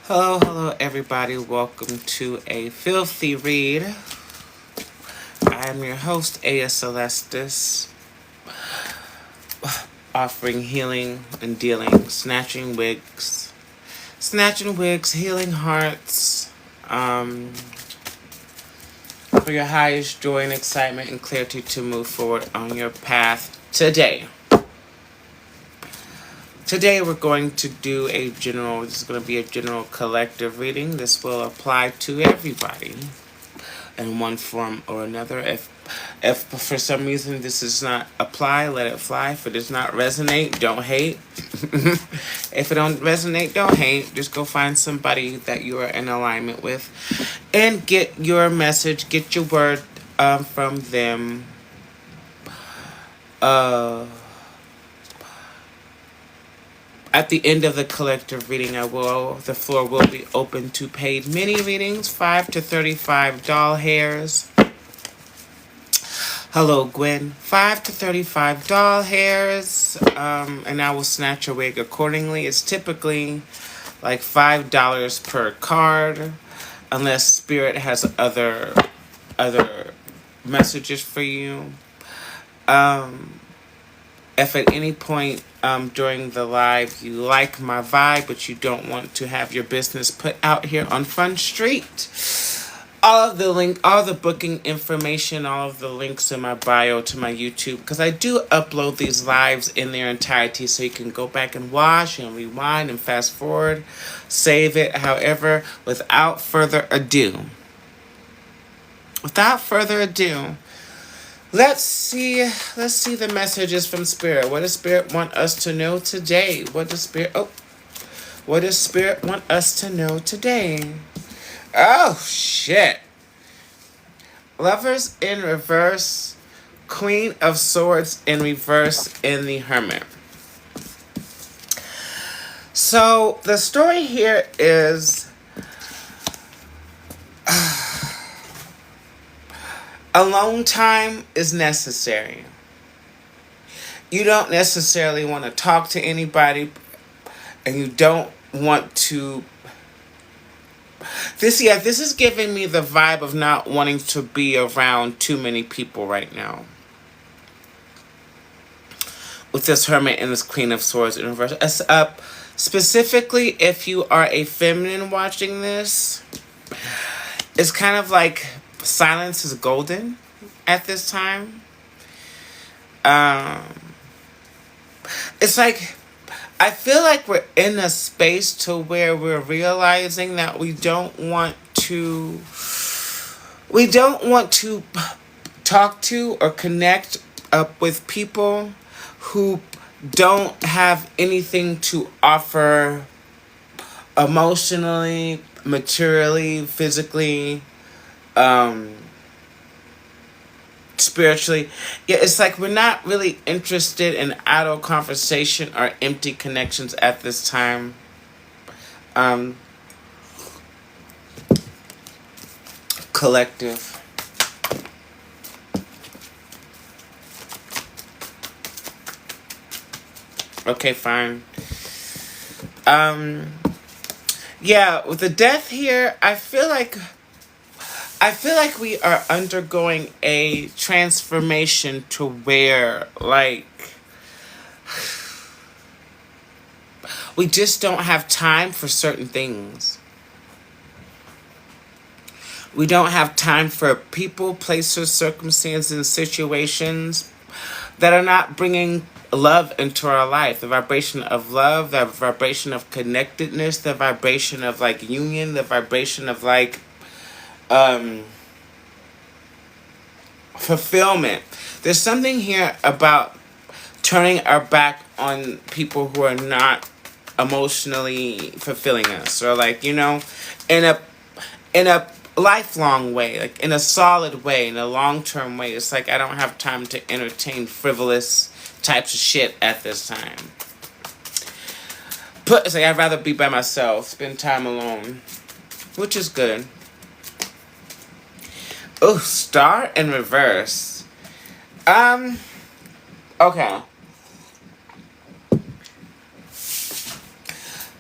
Hello, everybody. Welcome to a filthy read. I am your host, Aya Celestis, offering healing and dealing, snatching wigs, healing hearts, for your highest joy and excitement and clarity to move forward on your path today. Today we're going to do this is going to be a general collective reading. This will apply to everybody in one form or another. If for some reason this does not apply, let it fly. If it does not resonate, don't hate. If it don't resonate, don't hate. Just go find somebody that you are in alignment with and get your message, get your word from them. At the end of the collective reading, the floor will be open to paid mini readings, 5 to 35 doll hairs. Hello, Gwen. 5 to 35 doll hairs, and I will snatch a wig accordingly. It's typically like $5 per card, unless Spirit has other messages for you. If at any point during the live you like my vibe, but you don't want to have your business put out here on Front Street, all the booking information, all of the links in my bio to my YouTube, because I do upload these lives in their entirety, so you can go back and watch and rewind and fast forward, save it. However, without further ado, let's see the messages from Spirit. What does Spirit want us to know today? What does Spirit want us to know today? Oh, shit. Lovers in reverse. Queen of Swords in reverse in the Hermit. So, the story here is alone time is necessary. You don't necessarily want to talk to anybody, and you don't want to... This is giving me the vibe of not wanting to be around too many people right now. With this Hermit and this Queen of Swords in reverse. Specifically, if you are a feminine watching this, it's kind of like silence is golden at this time. It's like, I feel like we're in a space to where we're realizing that we don't want to talk to or connect up with people who don't have anything to offer emotionally, materially, physically, spiritually. Yeah, it's like we're not really interested in idle conversation or empty connections at this time. Collective. Okay, fine. Yeah, with the death here, I feel like we are undergoing a transformation to where, like, we just don't have time for certain things. We don't have time for people, places, circumstances, situations that are not bringing love into our life. The vibration of love, the vibration of connectedness, the vibration of, like, union, the vibration of, like, fulfillment. There's something here about turning our back on people who are not emotionally fulfilling us, or, like, in a lifelong way, like in a solid way, in a long-term way. It's like I don't have time to entertain frivolous types of shit at this time. But it's like I'd rather be by myself, spend time alone, which is good. Oh, Star in reverse. Okay.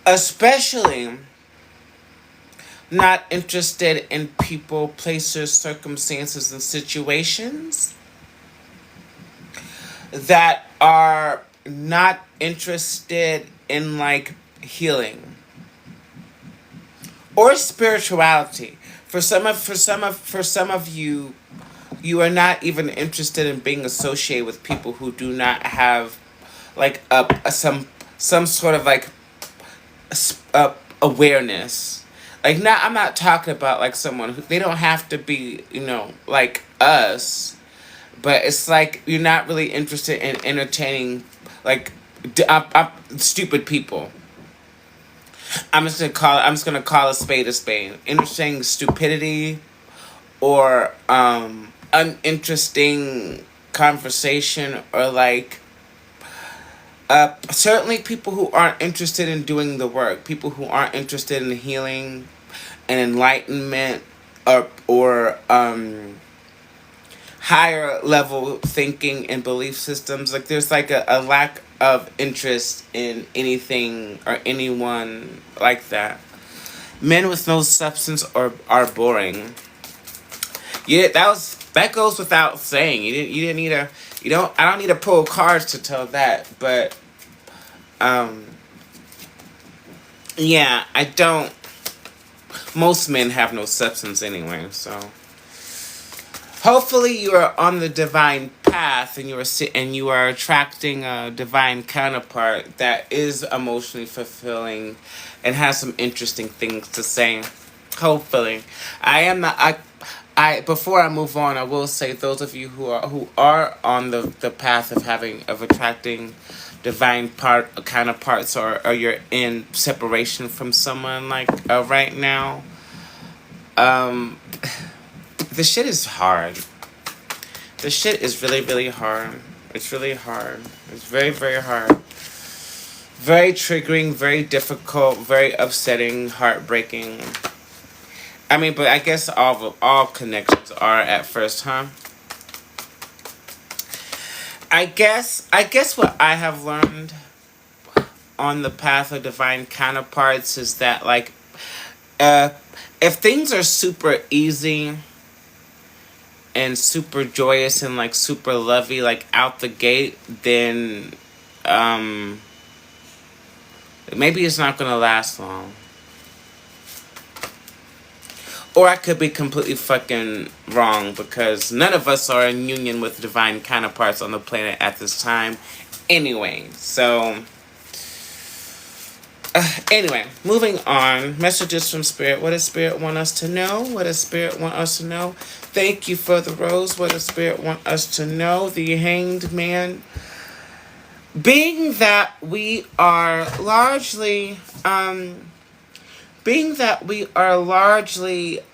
Especially not interested in people, places, circumstances, and situations that are not interested in like healing or spirituality. For some of you, you are not even interested in being associated with people who do not have like some sort of like awareness. Like, not, I'm not talking about like someone who, they don't have to be, like us, but it's like you're not really interested in entertaining like stupid people. I'm just gonna call a spade a spade. Interesting stupidity or uninteresting conversation, or like certainly people who aren't interested in doing the work, people who aren't interested in healing and enlightenment, or higher level thinking and belief systems. Like, there's like a lack of interest in anything or anyone like that. Men with no substance are boring. Yeah, that goes without saying. You didn't need a you don't I don't need to pull cards to tell that, but um yeah, I don't. Most men have no substance anyway, so hopefully you are on the divine path, and you are attracting a divine counterpart that is emotionally fulfilling and has some interesting things to say. Hopefully, I am not. I before I move on, I will say, those of you who are on the path of attracting divine counterparts, or you're in separation from someone like right now. Um, the shit is hard. The shit is really, really hard. It's really hard. It's very, very hard. Very triggering, very difficult, very upsetting, heartbreaking. I mean, but I guess all connections are at first, huh? I guess what I have learned on the path of divine counterparts is that, like, uh if things are super easy and super joyous and like super lovey, like out the gate, then um maybe it's not gonna last long. Or I could be completely fucking wrong, because none of us are in union with divine counterparts on the planet at this time anyway. So anyway, moving on. Messages from Spirit. What does Spirit want us to know? What does Spirit want us to know? Thank you for the rose. What does Spirit want us to know? The Hanged Man. Being that we are largely,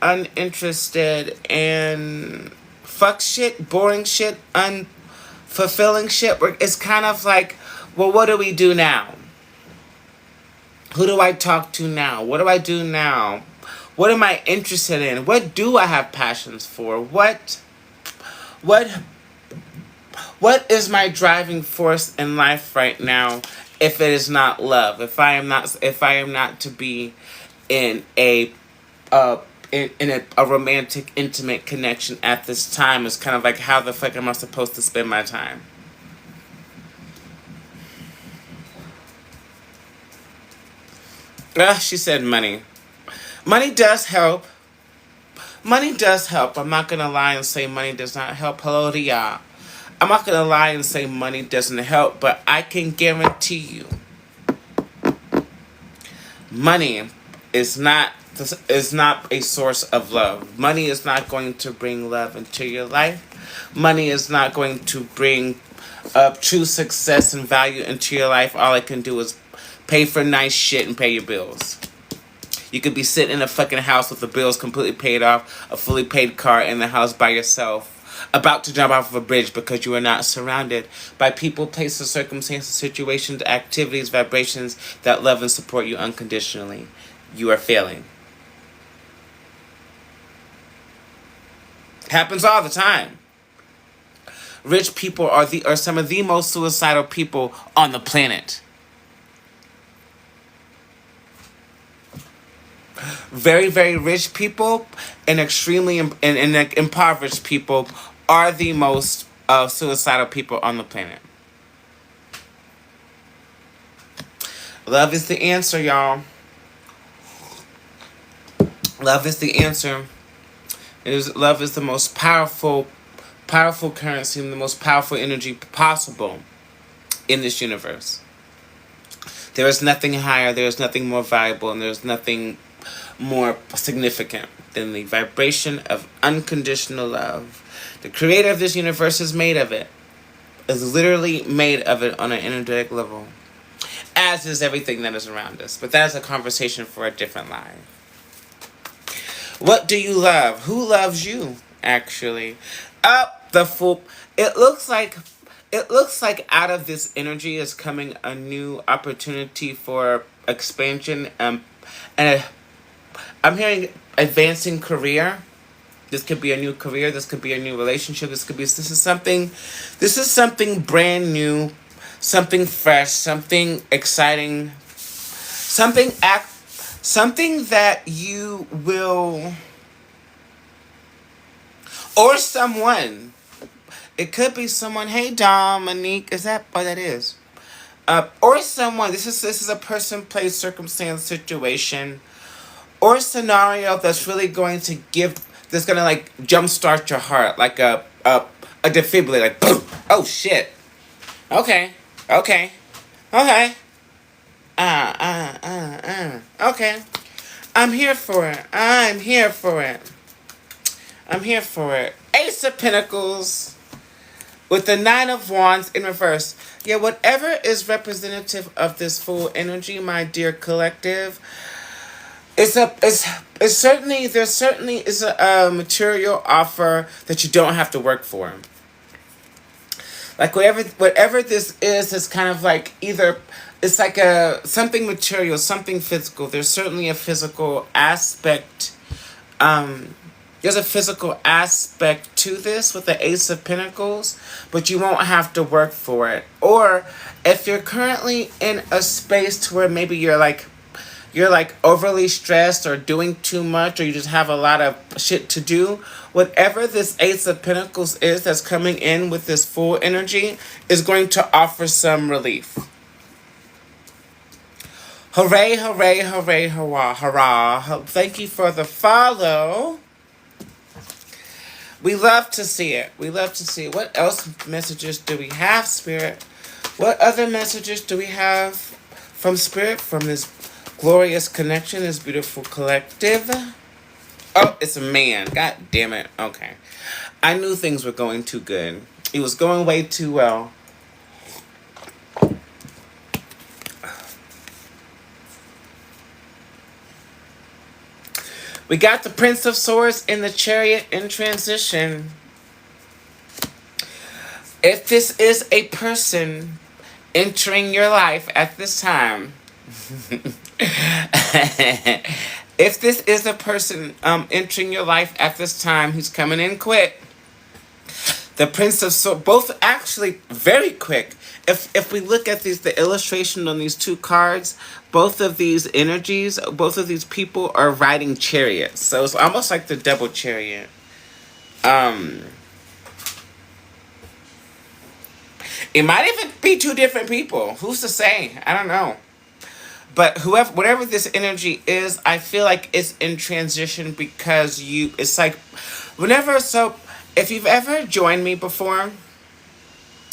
uninterested in fuck shit, boring shit, unfulfilling shit, it's kind of like, well, what do we do now? Who do I talk to now? What do I do now? What am I interested in? What do I have passions for? What what is my driving force in life right now, if it is not love? If I am not to be in a romantic, intimate connection at this time, is kind of like, how the fuck am I supposed to spend my time? She said money. Money does help. Money does help. I'm not gonna lie and say money does not help. Hello to y'all. I'm not gonna lie and say money doesn't help, but I can guarantee you, money is not a source of love. Money is not going to bring love into your life. Money is not going to bring true success and value into your life. All it can do is pay for nice shit and pay your bills. You could be sitting in a fucking house with the bills completely paid off, a fully paid car, in the house by yourself, about to jump off of a bridge because you are not surrounded by people, places, circumstances, situations, activities, vibrations that love and support you unconditionally. You are failing. Happens all the time. Rich people are some of the most suicidal people on the planet. very, very rich people and extremely and like, impoverished people are the most suicidal people on the planet. Love is the answer, y'all. Love is the answer. Love is the most powerful currency and the most powerful energy possible in this universe. There is nothing higher, there is nothing more valuable, and there is nothing more significant than the vibration of unconditional love. The creator of this universe is made of it. Is literally made of it on an energetic level. As is everything that is around us. But that is a conversation for a different life. What do you love? Who loves you, actually? Up the Fool. It looks like out of this energy is coming a new opportunity for expansion. And I'm hearing advancing career. This could be a new career. This could be a new relationship. This is something brand new, something fresh, something exciting, something that you will, or someone. It could be someone. Hey, Dominique, is that what that is? Or someone. This is a person, place, circumstance, situation, or scenario that's really going to that's gonna like jumpstart your heart, like a defibrillator, like boom. Oh shit. Okay. Okay. Okay. Okay. I'm here for it. I'm here for it. I'm here for it. Ace of Pentacles with the Nine of Wands in reverse. Yeah, whatever is representative of this full energy, my dear collective, there certainly is a material offer that you don't have to work for. Like whatever this is kind of like either it's like something material, something physical. There's certainly a physical aspect. There's a physical aspect to this with the Ace of Pentacles, but you won't have to work for it. Or if you're currently in a space to where maybe you're like overly stressed or doing too much, or you just have a lot of shit to do, whatever this Ace of Pentacles is that's coming in with this full energy is going to offer some relief. Hooray, hooray, hooray, hurrah, hurrah. Thank you for the follow. We love to see it. We love to see it. What else messages do we have, Spirit? What other messages do we have from Spirit, from this glorious connection, this beautiful collective? Oh, it's a man. God damn it. Okay. I knew things were going too good. It was going way too well. We got the Prince of Swords in the Chariot in transition. If this is a person entering your life at this time, if this is a person entering your life at this time who's coming in quick, the Prince of Swords, both actually very quick. If we look at the illustration on these two cards, both of these energies, both of these people are riding chariots. So it's almost like the double chariot. It might even be two different people. Who's to say? I don't know. But whatever this energy is, I feel like it's in transition because it's like, if you've ever joined me before,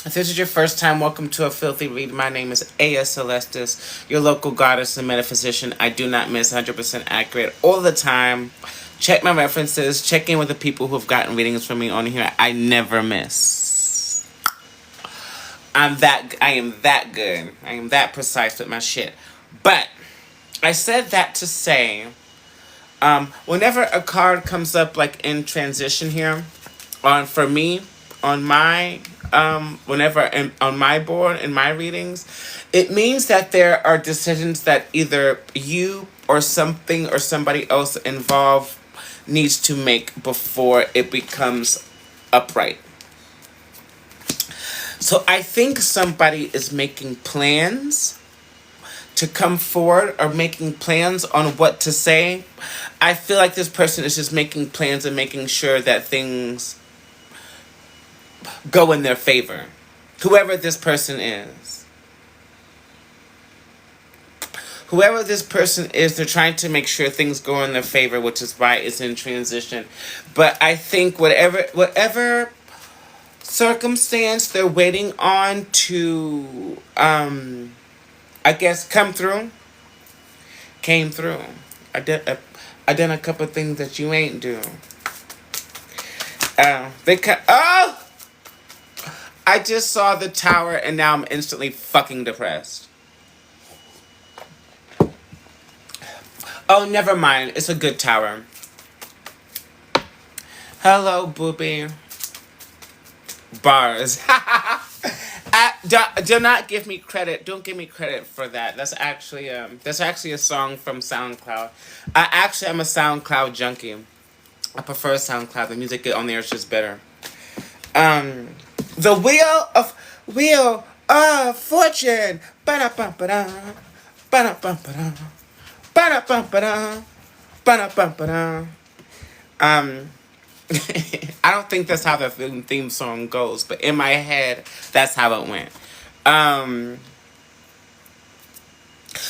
if this is your first time, welcome to a Filthy Read. My name is Aya Celestis, your local goddess and metaphysician. I do not miss, 100% accurate all the time. Check my references. Check in with the people who have gotten readings from me on here. I never miss. I am that good. I am that precise with my shit. But I said that to say, whenever a card comes up like in transition here, for me, on my on my board, in my readings, it means that there are decisions that either you or something or somebody else involved needs to make before it becomes upright. So I think somebody is making plans to come forward or making plans on what to say. I feel like this person is just making plans and making sure that things go in their favor. Whoever this person is. Whoever this person is, they're trying to make sure things go in their favor, which is why it's in transition. But I think whatever circumstance they're waiting on to, I guess, come through, came through. I done a couple of things that you ain't do. Oh! I just saw the tower and now I'm instantly fucking depressed. Oh, never mind. It's a good tower. Hello, booby. Bars. Do not give me credit. Don't give me credit for that. That's actually a song from SoundCloud. I'm a SoundCloud junkie. I prefer SoundCloud. The music on there is just better. The Wheel of Fortune. Ba-da-bum-ba-da. Ba-da-bum-ba-da. Ba-da-bum-ba-da. Ba-da-bum-ba-da. I don't think that's how the theme song goes, but in my head, that's how it went.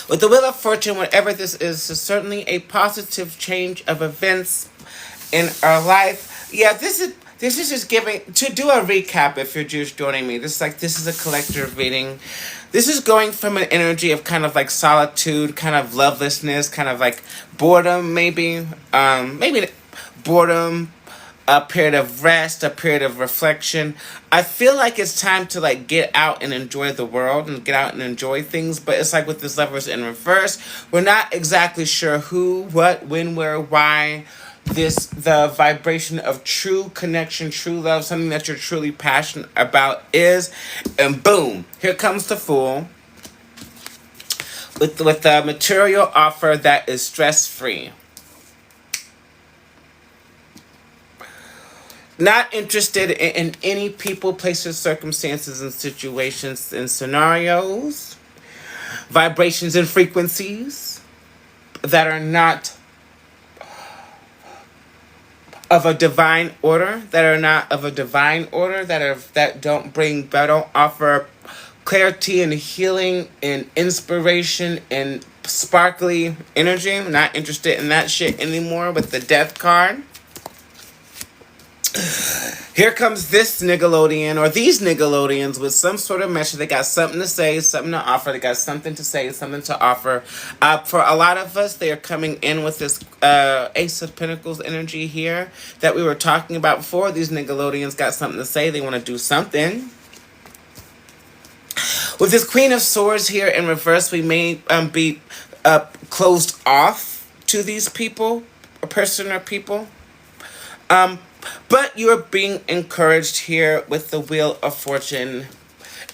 With the Wheel of Fortune, whatever this is certainly a positive change of events in our life. Yeah, this is just giving, to do a recap if you're just joining me. This is a collective reading. This is going from an energy of kind of like solitude, kind of lovelessness, kind of like boredom, maybe boredom, a period of rest, a period of reflection. I feel like it's time to like get out and enjoy the world and get out and enjoy things, but it's like with this Lovers in reverse, we're not exactly sure who, what, when, where, why. The vibration of true connection, true love, something that you're truly passionate about is, and boom, here comes the Fool with the material offer that is stress-free. Not interested in any people, places, circumstances, and situations and scenarios, vibrations and frequencies that are not of a divine order, that don't offer clarity and healing and inspiration and sparkly energy. I'm not interested in that shit anymore with the Death card. Here comes this Nickelodeon, or these Nickelodeons, with some sort of message. They got something to say, something to offer. They got something to say, something to offer. For a lot of us, they are coming in with this Ace of Pentacles energy here that we were talking about before. These Nickelodeons got something to say. They want to do something. With this Queen of Swords here in reverse, we may be closed off to these people, a person or people. But you're being encouraged here with the Wheel of Fortune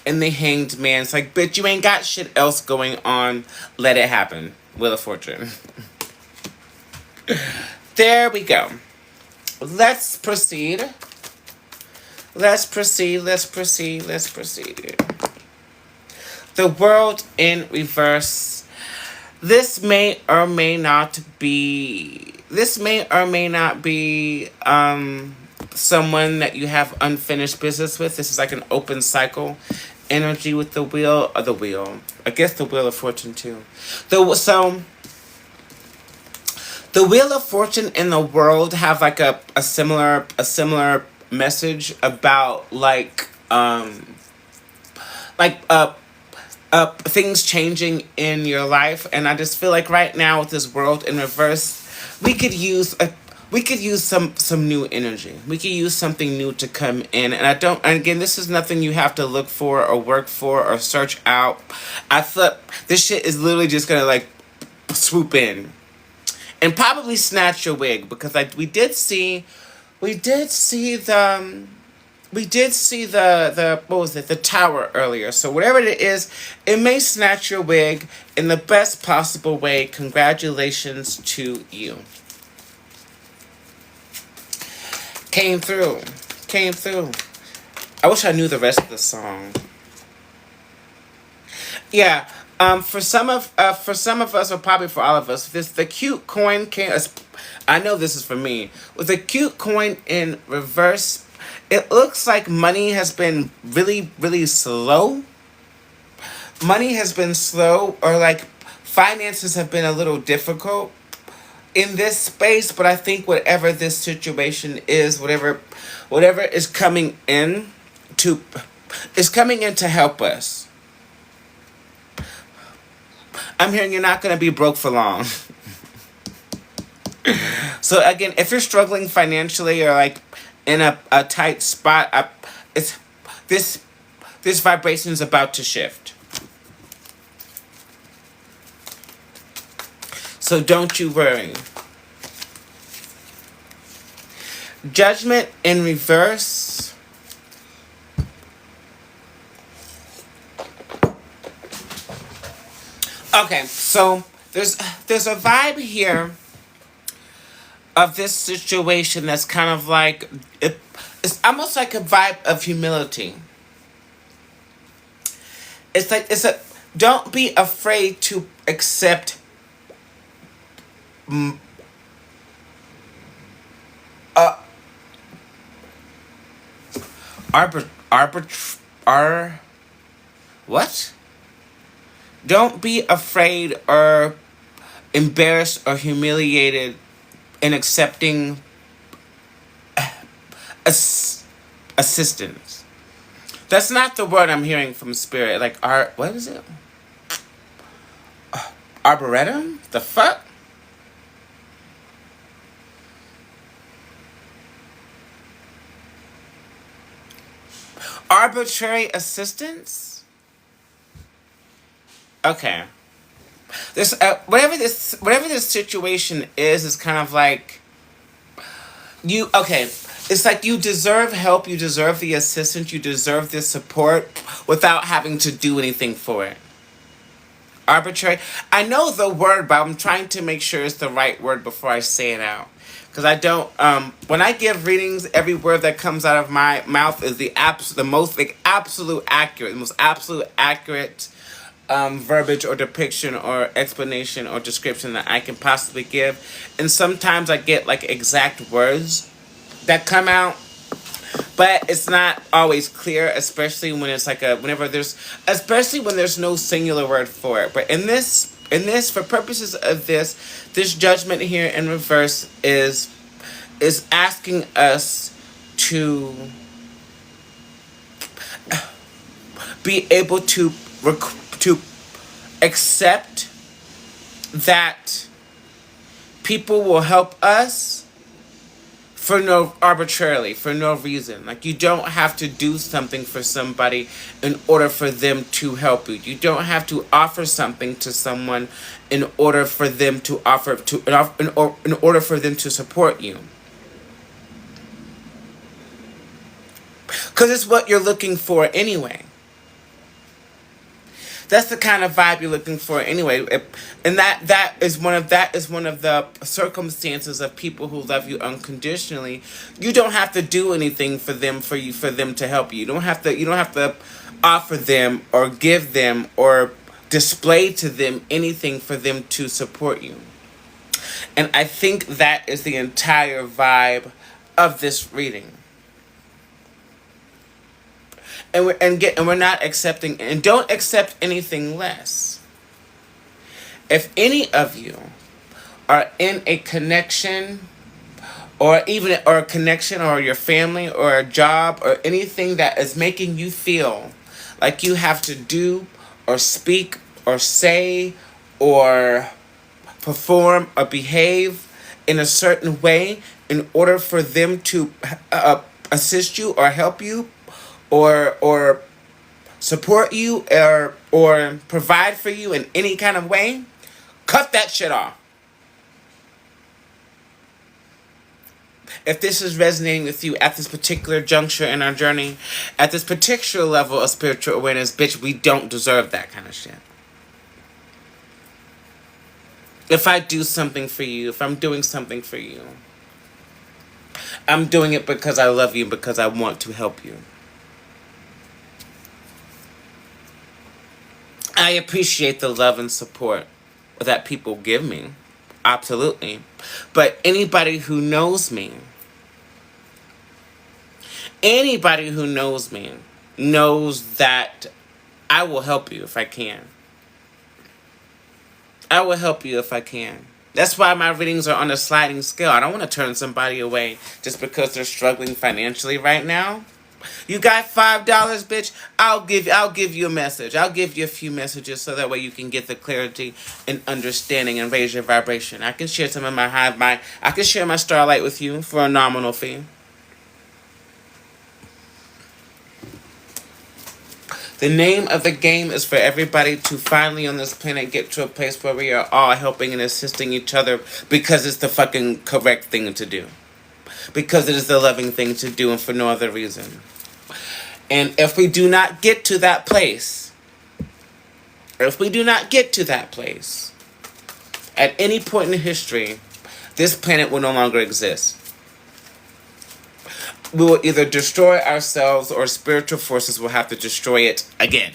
and the Hanged Man. It's like, bitch, you ain't got shit else going on. Let it happen. Wheel of Fortune. There we go. Let's proceed. Let's proceed. The World in reverse. This may or may not be someone that you have unfinished business with. This is like an open cycle energy with the wheel. I guess the Wheel of Fortune too. The Wheel of Fortune and the World have like a similar message about things changing in your life, and I just feel like right now with this World in reverse, we could use some new energy. We could use something new to come in, and again, this is nothing you have to look for or work for or search out. I thought this shit is literally just gonna like swoop in and probably snatch your wig, because we did see the what was it, the Tower earlier. So whatever it is, it may snatch your wig in the best possible way. Congratulations to you. Came through. I wish I knew the rest of the song. Yeah, For some of us, or probably for all of us, this the cute coin came. I know this is for me. With the cute coin in reverse, it looks like money has been really, really slow. Money has been slow, or like finances have been a little difficult in this space. But I think whatever this situation is, whatever is coming in to, is coming in to help us. I'm hearing you're not going to be broke for long. So again, if you're struggling financially or like in a tight spot, it's this this vibration is about to shift. So don't you worry. Judgment in reverse. Okay, so there's a vibe here of this situation that's kind of like it's almost like a vibe of humility. It's like it's a don't be afraid to accept mm, uh ar what? Don't be afraid or embarrassed or humiliated in accepting assistance. That's not the word I'm hearing from spirit. Like what is it? Arboretum? The fuck? Arbitrary assistance? Okay. This whatever this situation is kind of like you okay. It's like you deserve help, you deserve the assistance, you deserve this support without having to do anything for it. Arbitrary. I know the word, but I'm trying to make sure it's the right word before I say it out. Because I don't. When I give readings, every word that comes out of my mouth is the most like absolute accurate, the most absolute accurate verbiage or depiction or explanation or description that I can possibly give. And sometimes I get like exact words that come out, but it's not always clear, especially when it's like especially when there's no singular word for it. But in this, for purposes of this judgment here in reverse is asking us to be able to to accept that people will help us for no reason. Like you don't have to do something for somebody in order for them to help you. You don't have to offer something to someone in order for them to in order for them to support you. Because it's what you're looking for anyway. That's the kind of vibe you're looking for anyway. And that is one of the circumstances of people who love you unconditionally. You don't have to do anything for them to help you. You don't have to offer them or give them or display to them anything for them to support you. And I think that is the entire vibe of this reading. And we're not accepting, and don't accept anything less. If any of you are in a connection, or a connection, or your family, or a job, or anything that is making you feel like you have to do, or speak, or say, or perform, or behave in a certain way in order for them to assist you or help you, or support you or provide for you in any kind of way, cut that shit off. If this is resonating with you at this particular juncture in our journey, at this particular level of spiritual awareness, bitch, we don't deserve that kind of shit. If I do something for you, if I'm doing something for you, I'm doing it because I love you, because I want to help you. I appreciate the love and support that people give me. Absolutely. But anybody who knows me knows that I will help you if I can. I will help you if I can. That's why my readings are on a sliding scale. I don't want to turn somebody away just because they're struggling financially right now. You got $5, bitch. I'll give you a message. I'll give you a few messages so that way you can get the clarity and understanding and raise your vibration. I can share some of I can share my starlight with you for a nominal fee. The name of the game is for everybody to finally on this planet get to a place where we are all helping and assisting each other because it's the fucking correct thing to do. Because it is the loving thing to do and for no other reason. And if we do not get to that place, at any point in history, this planet will no longer exist. We will either destroy ourselves or spiritual forces will have to destroy it again.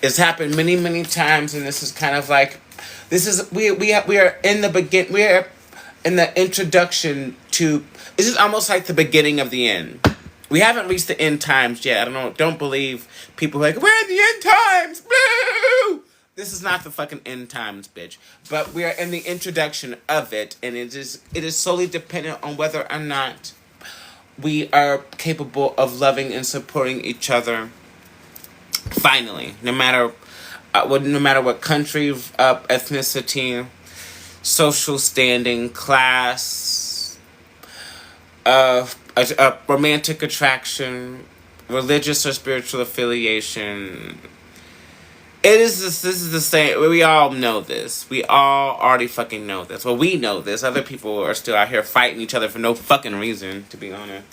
It's happened many, many times, and this is kind of like, we are in the introduction to, this is almost like the beginning of the end. We haven't reached the end times yet. Don't believe people who are like, we're in the end times, boo! This is not the fucking end times, bitch. But we are in the introduction of it, and it is solely dependent on whether or not we are capable of loving and supporting each other. Finally, no matter what country, ethnicity, social standing, class, romantic attraction, religious or spiritual affiliation. This is the same. We all know this. We all already fucking know this. Well, we know this. Other people are still out here fighting each other for no fucking reason, to be honest.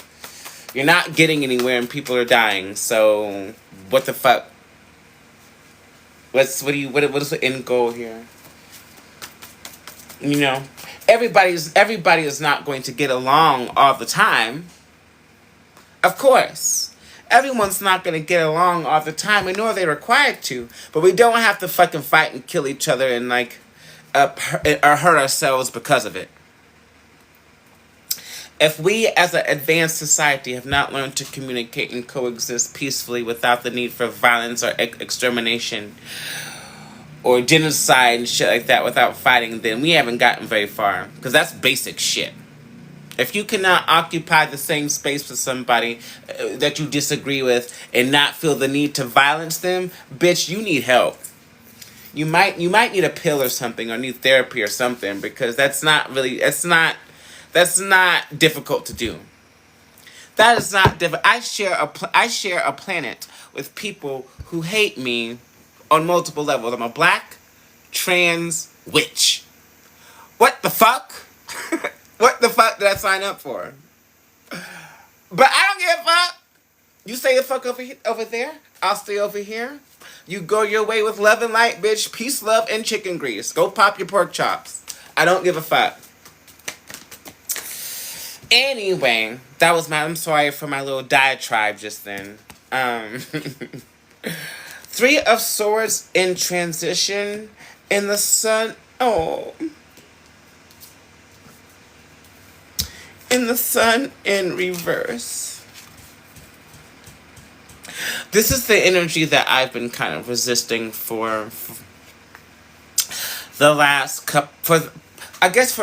You're not getting anywhere and people are dying, so what the fuck? What is the end goal here? You know, everybody is not going to get along all the time. Of course. Everyone's not going to get along all the time, and nor are they required to. But we don't have to fucking fight and kill each other and, like, or hurt ourselves because of it. If we, as an advanced society, have not learned to communicate and coexist peacefully without the need for violence or extermination or genocide and shit like that without fighting, then we haven't gotten very far. Because that's basic shit. If you cannot occupy the same space with somebody that you disagree with and not feel the need to violence them, bitch, you need help. You might need a pill or something or need therapy or something, because that's not difficult to do. That is not difficult. I share a planet with people who hate me on multiple levels. I'm a black trans witch. What the fuck? What the fuck did I sign up for? But I don't give a fuck. You stay the fuck over there. I'll stay over here. You go your way with love and light, bitch. Peace, love, and chicken grease. Go pop your pork chops. I don't give a fuck. Anyway, I'm sorry for my little diatribe just then. 3 of Swords in transition in the sun. Oh. In the sun in reverse. This is the energy that I've been kind of resisting for the last for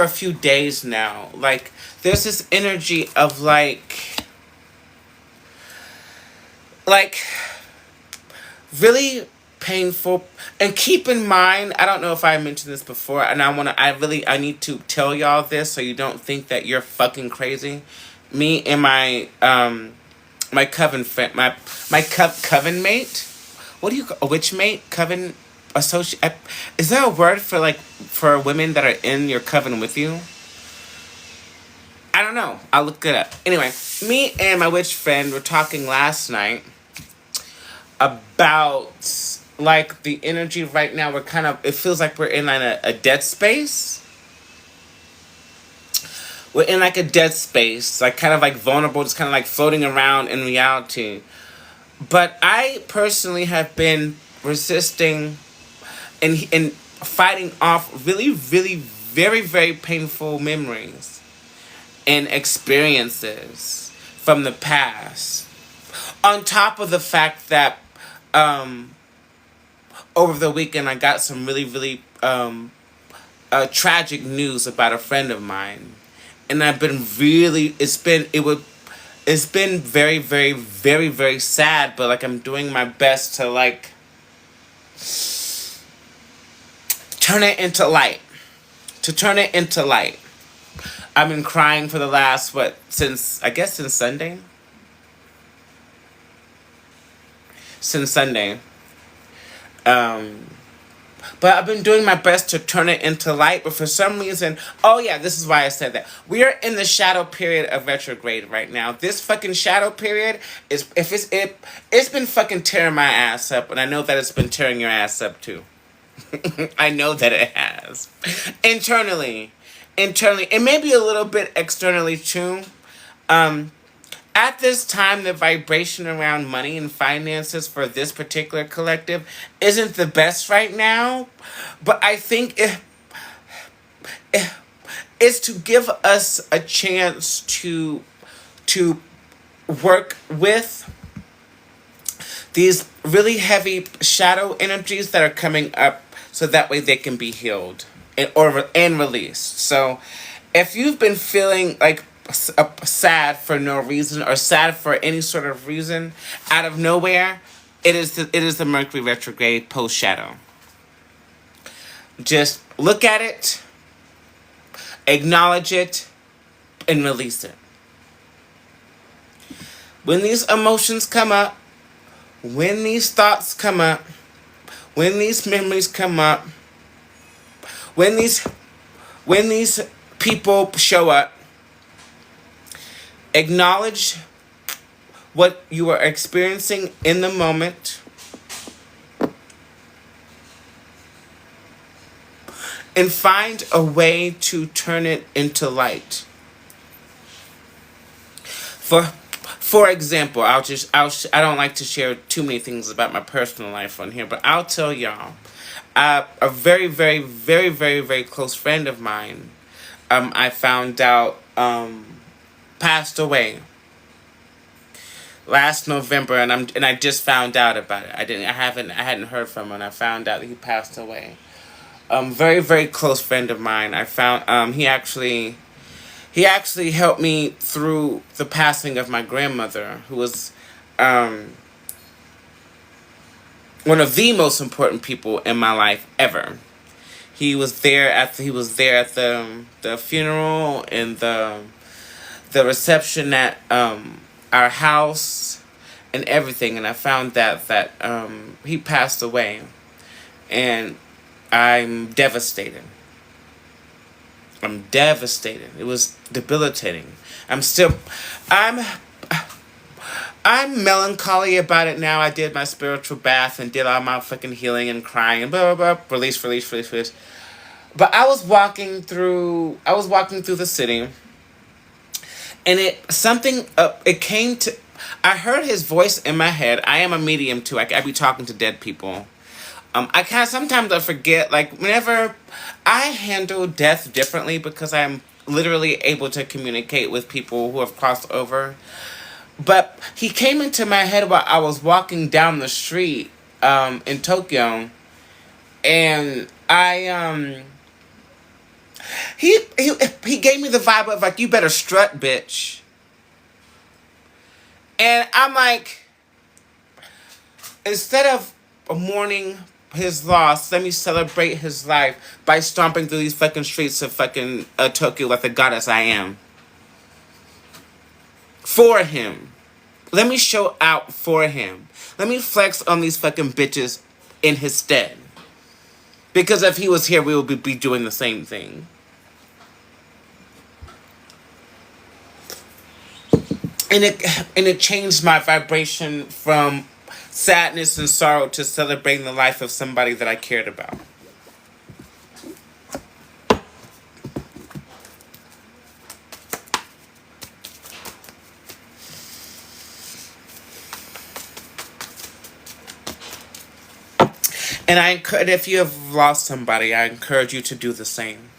a few days now. Like, there's this energy of like really painful. And keep in mind, I don't know if I mentioned this before, and I need to tell y'all this so you don't think that you're fucking crazy. Me and my coven friend, my coven mate. What do you call a witch mate? Coven associate? Is there a word for women that are in your coven with you? I don't know. I'll look it up. Anyway, me and my witch friend were talking last night about, like, the energy right now. It feels like we're in a dead space. We're in like a dead space, like kind of like vulnerable, just kind of like floating around in reality. But I personally have been resisting and fighting off really, really, very, very painful memories and experiences from the past. On top of the fact that um, over the weekend I got some really, really tragic news about a friend of mine, and I've been really it's been very, very, very, very sad. But like I'm doing my best to like turn it into light. To turn it into light. I've been crying for the last since I guess since Sunday. Since Sunday. Um, but I've been doing my best to turn it into light. But for some reason, oh yeah, this is why I said that. We are in the shadow period of retrograde right now. This fucking shadow period it's been fucking tearing my ass up, and I know that it's been tearing your ass up too. I know that it has. Internally, and maybe a little bit externally too. Um, at this time, the vibration around money and finances for this particular collective isn't the best right now. But I think it's to give us a chance to work with these really heavy shadow energies that are coming up, so that way they can be healed and released. So if you've been feeling like sad for no reason, or sad for any sort of reason out of nowhere, it is the Mercury retrograde post shadow. Just look at it, acknowledge it, and release it. When these emotions come up, when these thoughts come up, when these memories come up, when these people show up, acknowledge what you are experiencing in the moment, and find a way to turn it into light. For example, I don't like to share too many things about my personal life on here, but I'll tell y'all. A very, very, very, very, very close friend of mine, I found out, passed away last November, and I just found out about it. I hadn't heard from him, and I found out that he passed away. Very, very close friend of mine. I found he actually helped me through the passing of my grandmother, who was one of the most important people in my life ever. He was there at the funeral and the reception at our house and everything, and I found that he passed away, and I'm devastated. I'm devastated. It was debilitating. I'm melancholy about it now. I did my spiritual bath and did all my fucking healing and crying and blah, blah, blah. Release. But I was walking through the city, and I heard his voice in my head. I am a medium too. I be talking to dead people. Sometimes I forget, like, whenever I handle death differently, because I'm literally able to communicate with people who have crossed over. But he came into my head while I was walking down the street, in Tokyo, and he gave me the vibe of, like, you better strut, bitch. And I'm like, instead of mourning his loss, let me celebrate his life by stomping through these fucking streets of fucking Tokyo like the goddess I am. For him. Let me show out for him. Let me flex on these fucking bitches in his stead. Because if he was here, we would be doing the same thing. And it changed my vibration from sadness and sorrow to celebrating the life of somebody that I cared about. And I encourage, if you have lost somebody, I encourage you to do the same.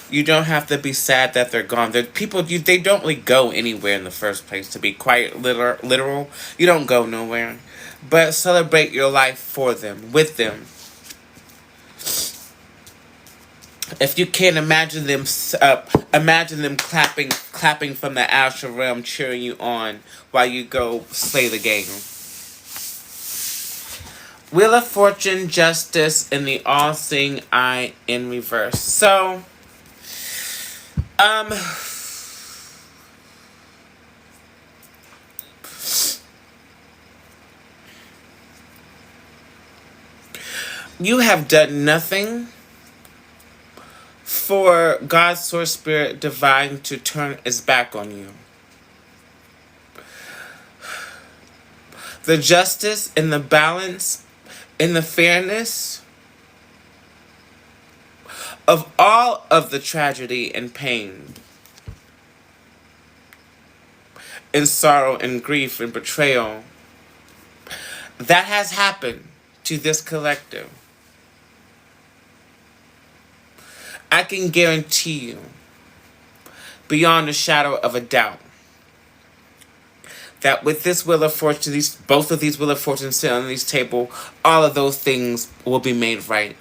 You don't have to be sad that they're gone. They're people. They don't really go anywhere in the first place. To be quite literal, you don't go nowhere. But celebrate your life for them, with them. If you can't imagine them clapping from the astral realm, cheering you on while you go slay the game. Wheel of Fortune, Justice, and the All-Seeing Eye in reverse. So, you have done nothing for God, Source, Spirit, Divine to turn its back on you. The justice and the balance and the fairness of all of the tragedy and pain and sorrow and grief and betrayal that has happened to this collective. I can guarantee you, beyond a shadow of a doubt, that with this Wheel of Fortune, both of these Wheel of Fortune sit on this table, all of those things will be made right.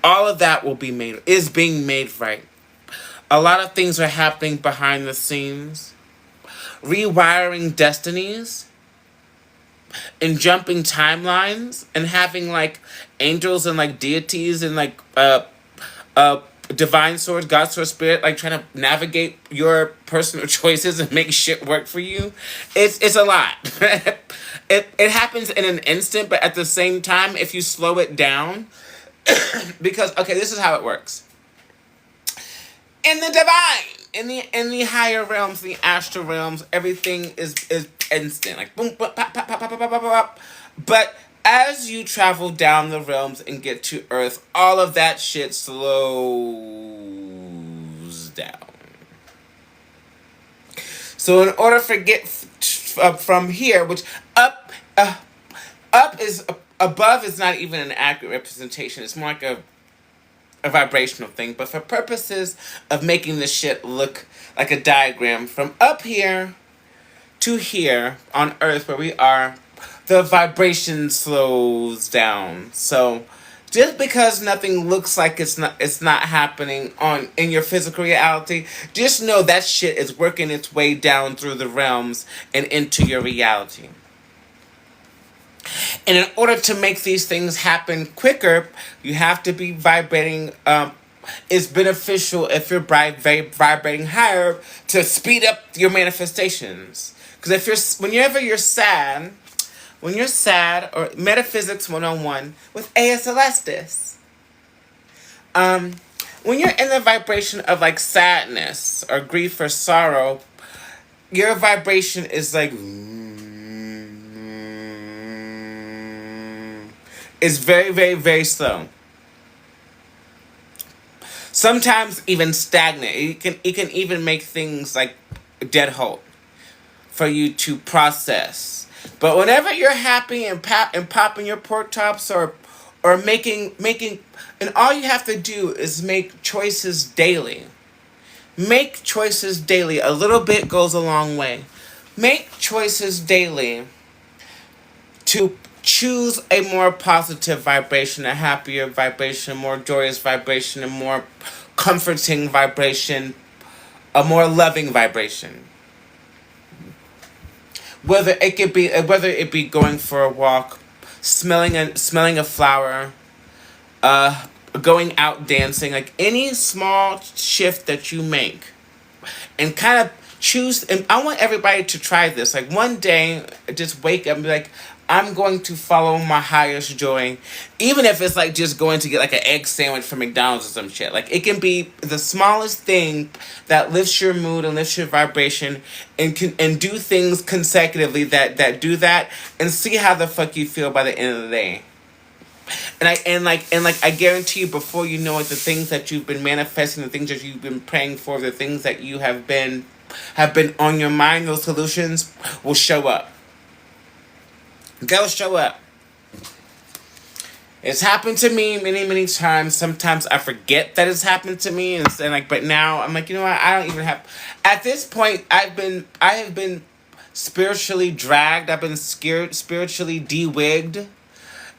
All of that is being made right. A lot of things are happening behind the scenes. Rewiring destinies and jumping timelines and having like angels and like deities and like divine source, God, source, spirit, like trying to navigate your personal choices and make shit work for you. It's a lot. It happens in an instant, but at the same time, if you slow it down, because okay, this is how it works. In the divine, in the higher realms, the astral realms, everything is instant, like boom, boom, pop, pop, pop, pop, pop, pop, pop. But as you travel down the realms and get to Earth, all of that shit slows down. So in order for get from here, which up is above is not even an accurate representation. It's more like a vibrational thing. But for purposes of making this shit look like a diagram, from up here to here on Earth where we are, the vibration slows down. So just because nothing looks like it's not happening in your physical reality, just know that shit is working its way down through the realms and into your reality. And in order to make these things happen quicker, you have to be vibrating. It's beneficial if you're vibrating higher to speed up your manifestations. Because whenever you're sad, or Metaphysics 101 with A.S. Celestis, when you're in the vibration of like sadness or grief or sorrow, your vibration is like, it's very, very, very slow. Sometimes even stagnant. It can even make things like dead halt for you to process. But whenever you're happy and popping your pork chops or making, and all you have to do is make choices daily. Make choices daily. A little bit goes a long way. Make choices daily to choose a more positive vibration, a happier vibration, a more joyous vibration, a more comforting vibration, a more loving vibration. Whether it be going for a walk, smelling a flower, going out dancing, like any small shift that you make, and kind of choose. And I want everybody to try this. Like one day, just wake up and be like, I'm going to follow my highest joy, even if it's like just going to get like an egg sandwich from McDonald's or some shit. Like it can be the smallest thing that lifts your mood and lifts your vibration, and do things consecutively that do that, and see how the fuck you feel by the end of the day. And I guarantee you, before you know it, the things that you've been manifesting, the things that you've been praying for, the things that you have been on your mind, those solutions will show up. Go show up. It's happened to me many, many times. Sometimes I forget that it's happened to me, and like, but now I'm like, you know what? I don't even have. At this point, I have been spiritually dragged. I've been scared, spiritually de-wigged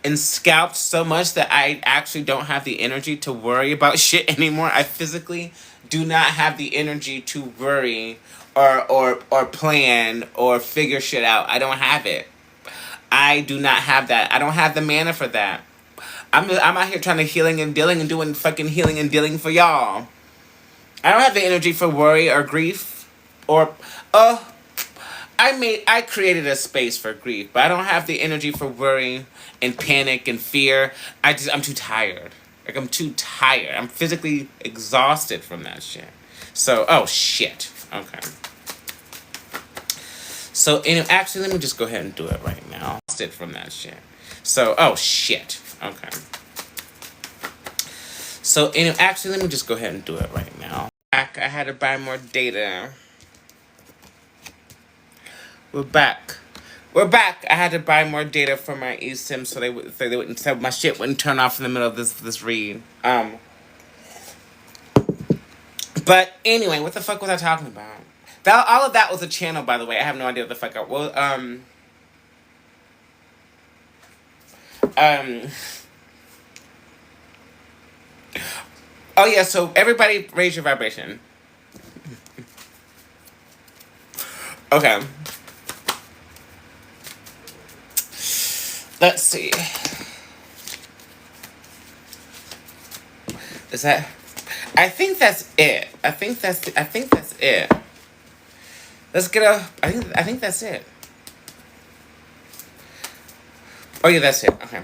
and scalped so much that I actually don't have the energy to worry about shit anymore. I physically do not have the energy to worry or plan or figure shit out. I don't have it. I do not have that. I don't have the mana for that. I'm out here trying to healing and dealing and doing fucking healing and dealing for y'all. I don't have the energy for worry or grief or I created a space for grief, but I don't have the energy for worry and panic and fear. I'm too tired. Like I'm too tired. I'm physically exhausted from that shit. So oh shit. Okay. So actually let me just go ahead and do it right now. Exhausted from that shit. So oh shit. Okay. So actually let me just go ahead and do it right now. I had to buy more data. We're back. We're back. I had to buy more data for my eSIM so they wouldn't so my shit wouldn't turn off in the middle of this read. But anyway, what the fuck was I talking about? All of that was a channel, by the way. I have no idea what the fuck I well oh yeah, so everybody raise your vibration. Okay. Let's see. Is that? I think that's it. I think that's it. Let's get a. I think that's it. Oh yeah, that's it. Okay.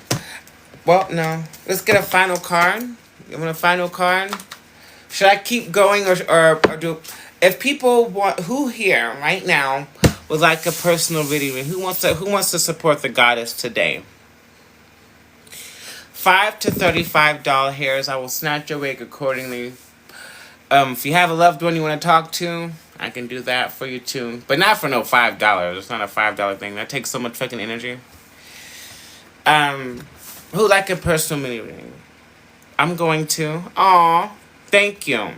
Well, no. Let's get a final card. You want a final card? Should I keep going or do? If people want, who here right now would like a personal reading? Who wants to support the goddess today? $5 to $35 hairs. I will snatch your wig accordingly. If you have a loved one you want to talk to, I can do that for you too. But not for no $5. It's not a $5 thing. That takes so much fucking energy. Who like a personal mini reading? I'm going to. Aw, thank you.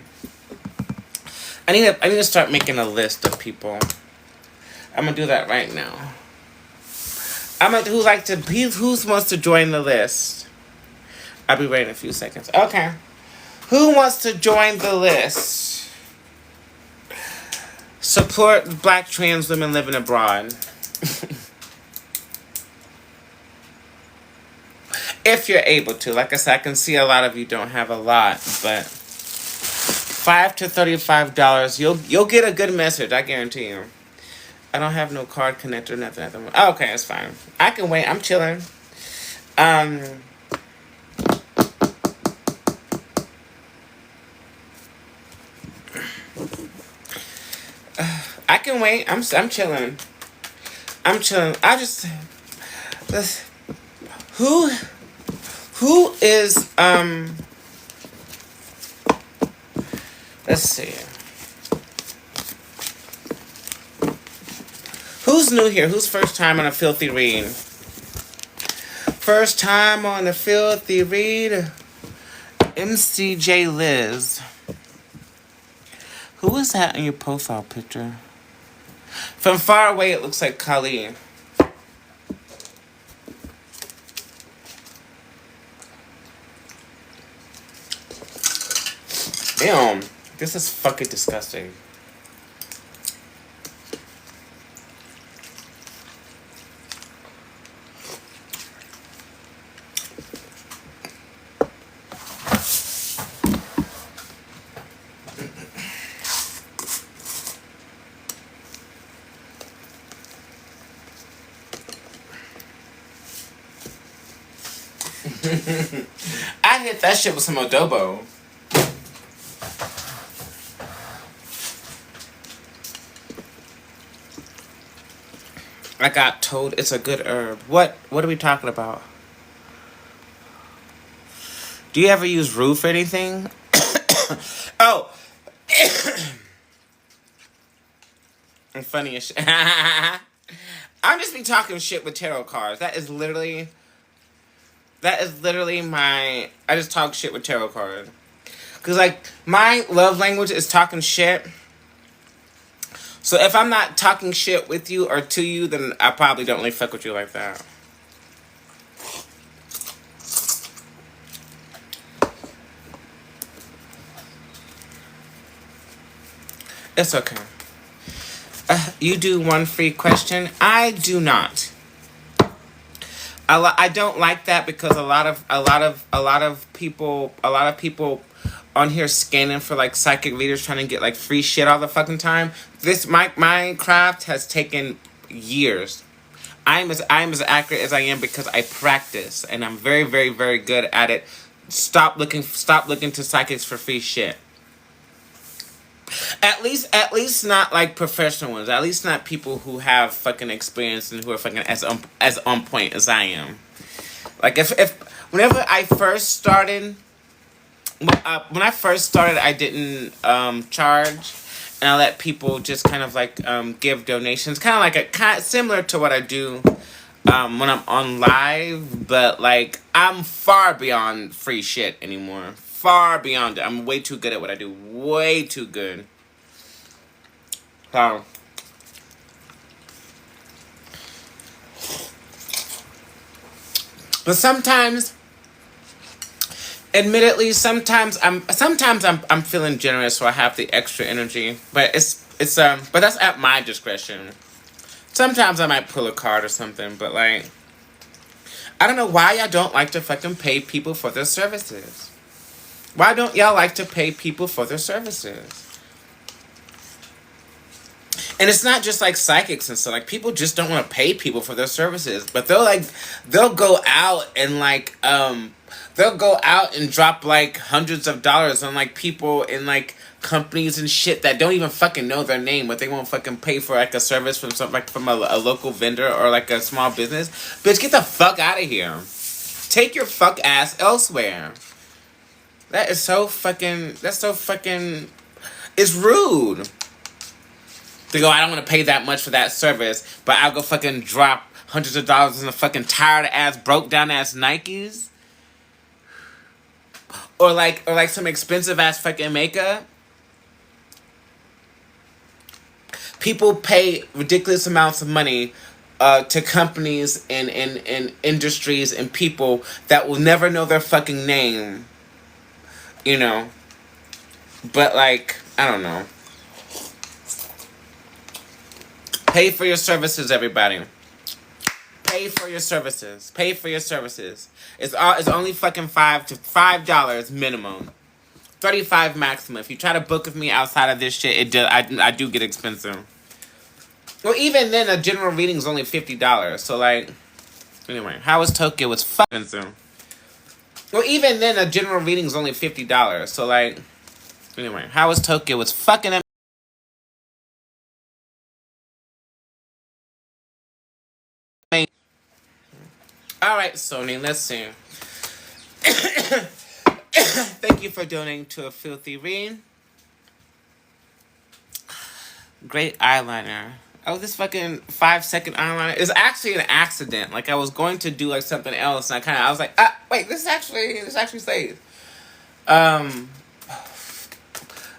I need to start making a list of people. I'm gonna do that right now. Who wants to join the list? I'll be ready in a few seconds. Okay. Who wants to join the list? Support Black trans women living abroad. If you're able to. Like I said, I can see a lot of you don't have a lot, but $5 to $35, you'll get a good message, I guarantee you. I don't have no card connector, nothing. Oh, okay, it's fine. I can wait. I'm chilling. I can wait. I'm chilling. I'm chilling. Who is let's see. Who's new here? Who's first time on a filthy read? First time on a filthy read. MCJ Liz. Who is that in your profile picture? From far away, it looks like Kali. Damn, this is fucking disgusting. I hit that shit with some adobo. I got told it's a good herb. What are we talking about? Do you ever use rue for anything? Oh. I'm funny as shit. I'm just be talking shit with tarot cards. That is literally my. I just talk shit with tarot cards. Cause like my love language is talking shit. So if I'm not talking shit with you or to you, then I probably don't really fuck with you like that. It's okay. You do one free question. I do not. I don't like that because a lot of people on here scanning for like psychic readers trying to get like free shit all the fucking time. This my craft has taken years. I am as accurate as I am because I practice and I'm very very very good at it. Stop looking to psychics for free shit. At least not like professional ones. At least not people who have fucking experience and who are fucking as on point as I am. Like if whenever I first started, when I first started, I didn't charge, and I let people just kind of like give donations, kind of like similar to what I do when I'm on live, but like I'm far beyond free shit anymore. Far beyond it. I'm way too good at what I do. Way too good. So, but sometimes, admittedly, sometimes I'm feeling generous, so I have the extra energy. But but that's at my discretion. Sometimes I might pull a card or something, but like I don't know why y'all don't like to fucking pay people for their services. Why don't y'all like to pay people for their services? And it's not just like psychics and stuff. Like people just don't want to pay people for their services, but they'll go out and they'll go out and drop like hundreds of dollars on like people in like companies and shit that don't even fucking know their name, but they won't fucking pay for like a service from something like from a local vendor or like a small business. Bitch, get the fuck out of here. Take your fuck ass elsewhere. That's so fucking. It's rude. To go, I don't want to pay that much for that service, but I'll go fucking drop hundreds of dollars in a fucking tired ass, broke down ass Nikes, or like some expensive ass fucking makeup. People pay ridiculous amounts of money to companies and industries and people that will never know their fucking name, you know. But like, I don't know. Pay for your services, everybody. Pay for your services. Pay for your services. It's only fucking $5 minimum. 35 maximum. If you try to book with me outside of this shit, I do get expensive. Well, even then, a general reading is only $50. So like, anyway, How Was Tokyo was fucking expensive. Well, even then, a general reading is only $50. So like, anyway, How Was Tokyo was fucking. Alright, Sony, let's see. Thank you for donating to a filthy read. Great eyeliner. Oh, this fucking 5-second eyeliner is actually an accident. Like I was going to do like something else, and I was like, wait, this actually stays.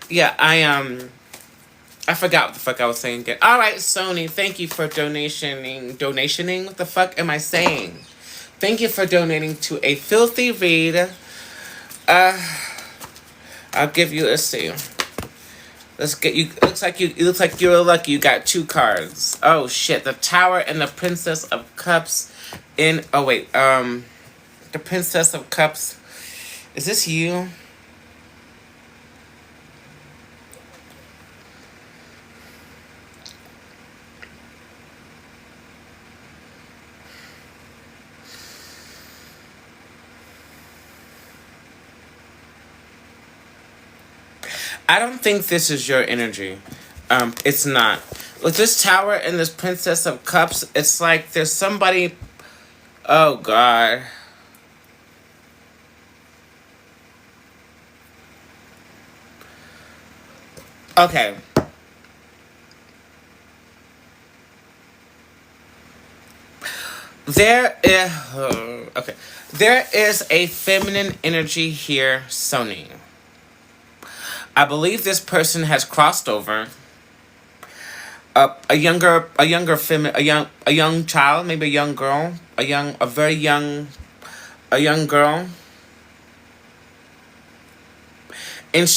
Yeah, I forgot what the fuck I was saying again. Alright, Sony, thank you for donationing. What the fuck am I saying? Thank you for donating to a filthy read. I'll give you a C. Let's get you. It looks like you're lucky. You got 2 cards. Oh shit! The Tower and the Princess of Cups. The Princess of Cups. Is this you? I don't think this is your energy. It's not. With this Tower and this Princess of Cups, it's like there's somebody. Oh God. Okay. There is okay. There is a feminine energy here, Sony. I believe this person has crossed over. A young child, maybe a young girl, a young girl, and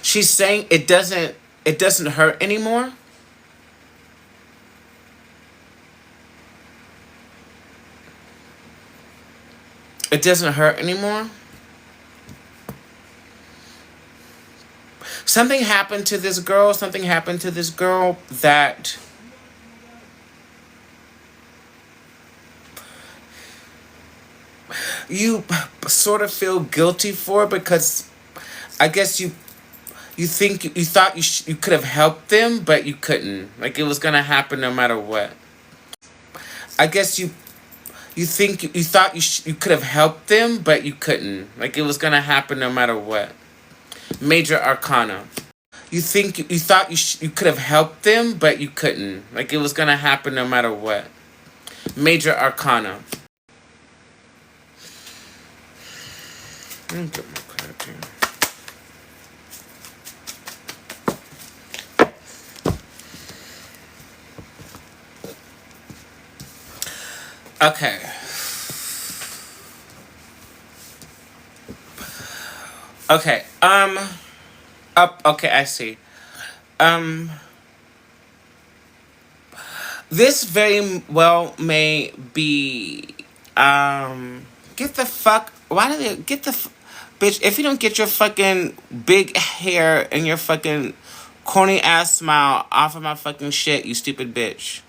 she's saying it doesn't hurt anymore. It doesn't hurt anymore. Something happened to this girl. Something happened to this girl that you sort of feel guilty for, because I guess you thought you could have helped them, but you couldn't. Like it was gonna happen no matter what. I guess you thought you could have helped them, but you couldn't. Like it was gonna happen no matter what. Major Arcana. You thought you could have helped them, but you couldn't. Like it was gonna happen no matter what. Major Arcana. Let me get my clarity. Okay. Okay. Up. Okay, I see. Um. This very well may be. Get the fuck. Why do they get the. Bitch, if you don't get your fucking big hair and your fucking corny ass smile off of my fucking shit, you stupid bitch.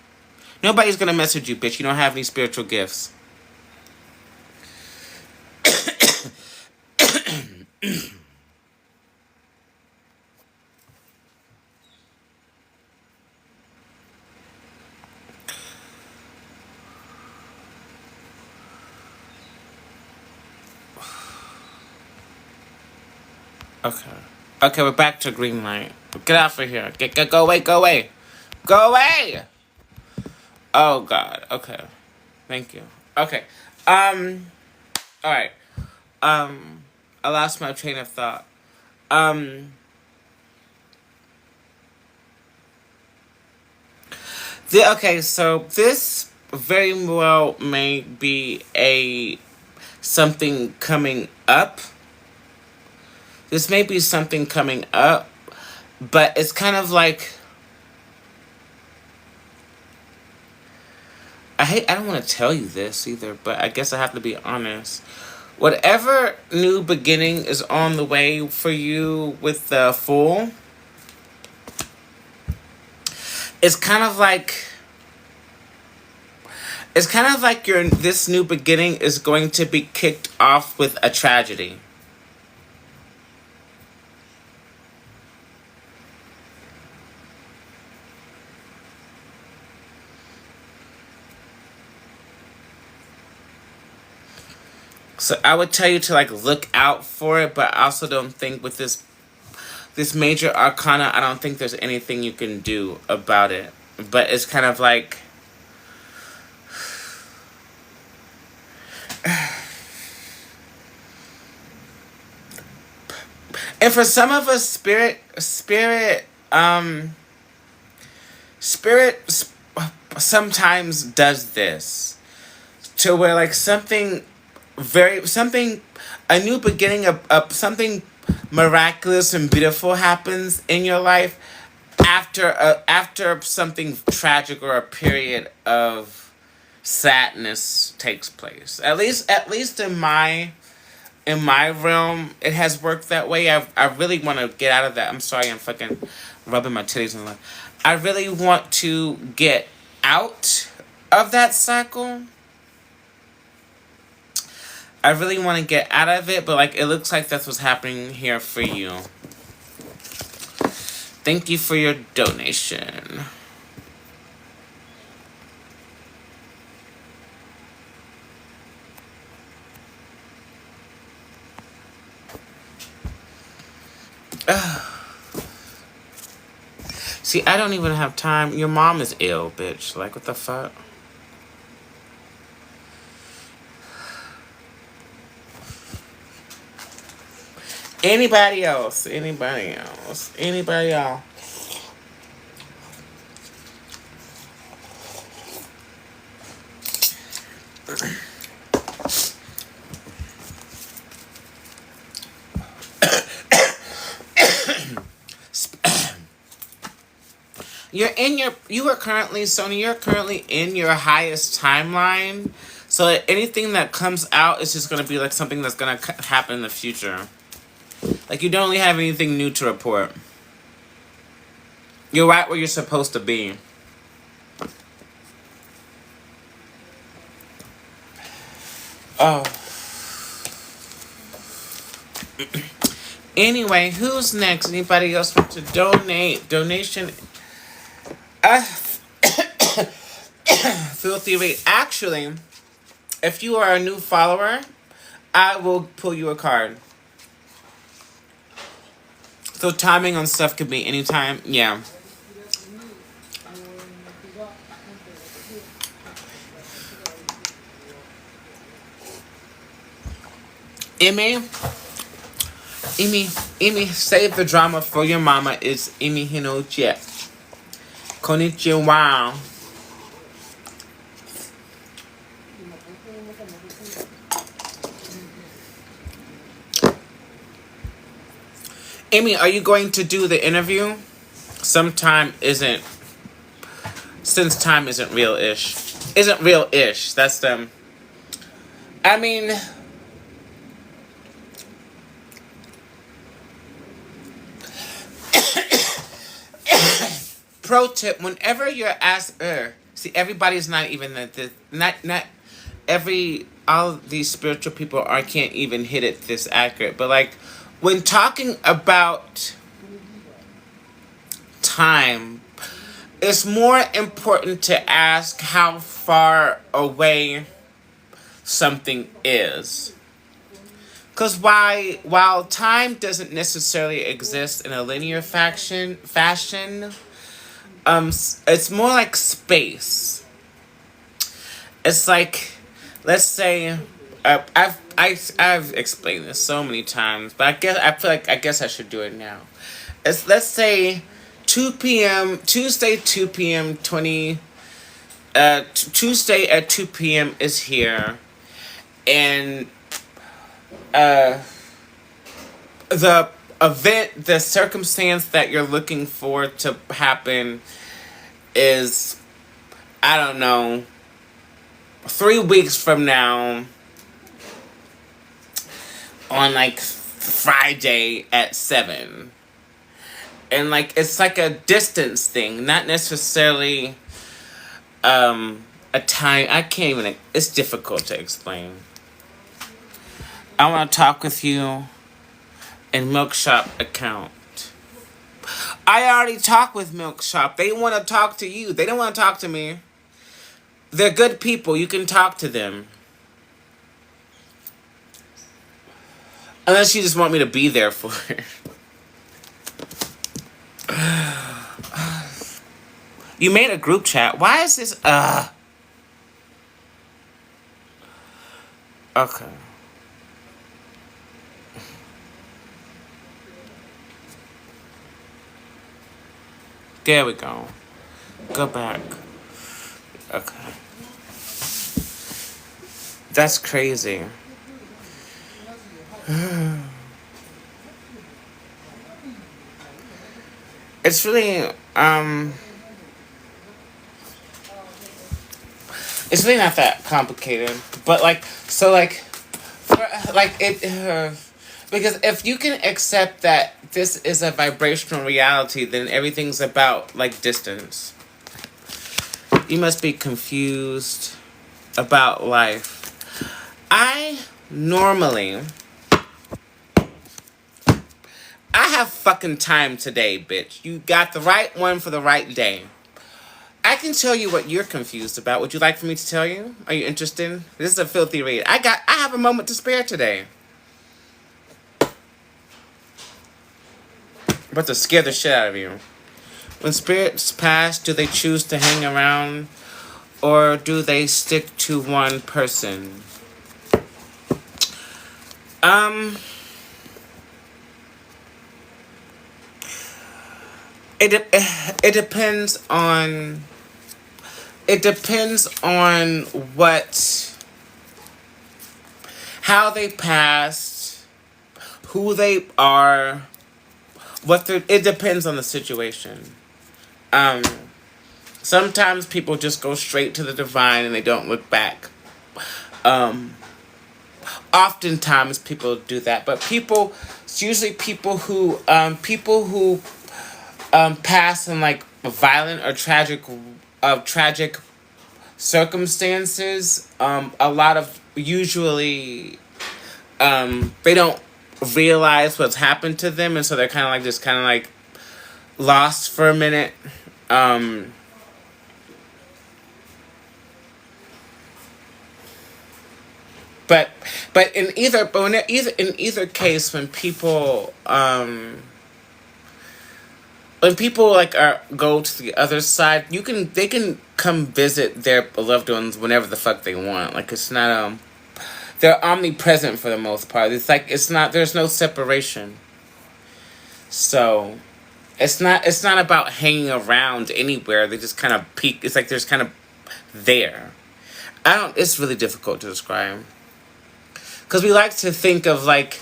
Nobody's gonna message you, bitch. You don't have any spiritual gifts. Okay. Okay, we're back to green light. Get out of here. Go away, go away. Go away! Oh, God. Okay. Thank you. Okay. Alright. I lost my train of thought. Okay, so this very well may be something coming up. This may be something coming up, but it's kind of like, I don't want to tell you this either, but I guess I have to be honest. Whatever new beginning is on the way for you with the Fool, it's kind of like this new beginning is going to be kicked off with a tragedy. So I would tell you to like look out for it, but I also don't think with this major arcana, I don't think there's anything you can do about it. But it's kind of like, and for some of us, spirit sometimes does this to where like a new beginning of something miraculous and beautiful happens in your life after something tragic or a period of sadness takes place. At least in my realm, it has worked that way. I really want to get out of that. I'm sorry, I'm fucking rubbing my titties and like. I really want to get out of that cycle. I really want to get out of it, but like it looks like that's what's happening here for you. Thank you for your donation. See, I don't even have time. Your mom is ill, bitch. Like, what the fuck? Anybody else? Anybody else? Anybody else? You are currently, Sony, you're currently in your highest timeline. So anything that comes out is just going to be like something that's going to happen in the future. Like, you don't really have anything new to report. You're right where you're supposed to be. Oh. Anyway, who's next? Anybody else want to donate? Donation. Filthy rate. Actually, if you are a new follower, I will pull you a card. So timing on stuff could be anytime. Yeah. Amy, save the drama for your mama. It's Amy Hinoche. Konnichiwa. Amy, are you going to do the interview? Since time isn't real-ish. Isn't real-ish. That's them. I mean, pro tip, whenever you're asked, see, everybody's not even not all these spiritual people can't even hit it this accurate. But like, when talking about time, it's more important to ask how far away something is. Because while time doesn't necessarily exist in a linear fashion, it's more like space. It's like, let's say, I've explained this so many times, but I guess I should do it now. Let's say 2 p.m. Tuesday 2 p.m. Tuesday at 2 p.m. is here, and the event, the circumstance that you're looking for to happen is, I don't know, 3 weeks from now on like Friday at 7. And like, it's like a distance thing, not necessarily a time. I can't even, it's difficult to explain. I want to talk with you in Milk Shop account. I already talked with Milk Shop. They want to talk to you. They don't want to talk to me. They're good people. You can talk to them. Unless you just want me to be there for it. You made a group chat. Why is this? Okay. There we go. Go back. Okay. That's crazy. It's really, it's really not that complicated. But like, so like, because if you can accept that this is a vibrational reality, then everything's about like distance. You must be confused about life. I have fucking time today, bitch. You got the right one for the right day. I can tell you what you're confused about. Would you like for me to tell you? Are you interested? This is a filthy read. I have a moment to spare today. I'm about to scare the shit out of you. When spirits pass, do they choose to hang around or do they stick to one person? Um, it depends on what, how they passed, who they are, it depends on the situation. Sometimes people just go straight to the divine and they don't look back. Oftentimes people do that, but it's usually people who pass in like violent or tragic circumstances. A lot of usually they don't realize what's happened to them, and so they're kind of like lost for a minute. But in either case, when people like go to the other side, they can come visit their loved ones whenever the fuck they want. Like, it's not they're omnipresent for the most part. It's like there's no separation. So it's not about hanging around anywhere. They just kind of peek. It's like there's kind of there. It's really difficult to describe. Because we like to think of like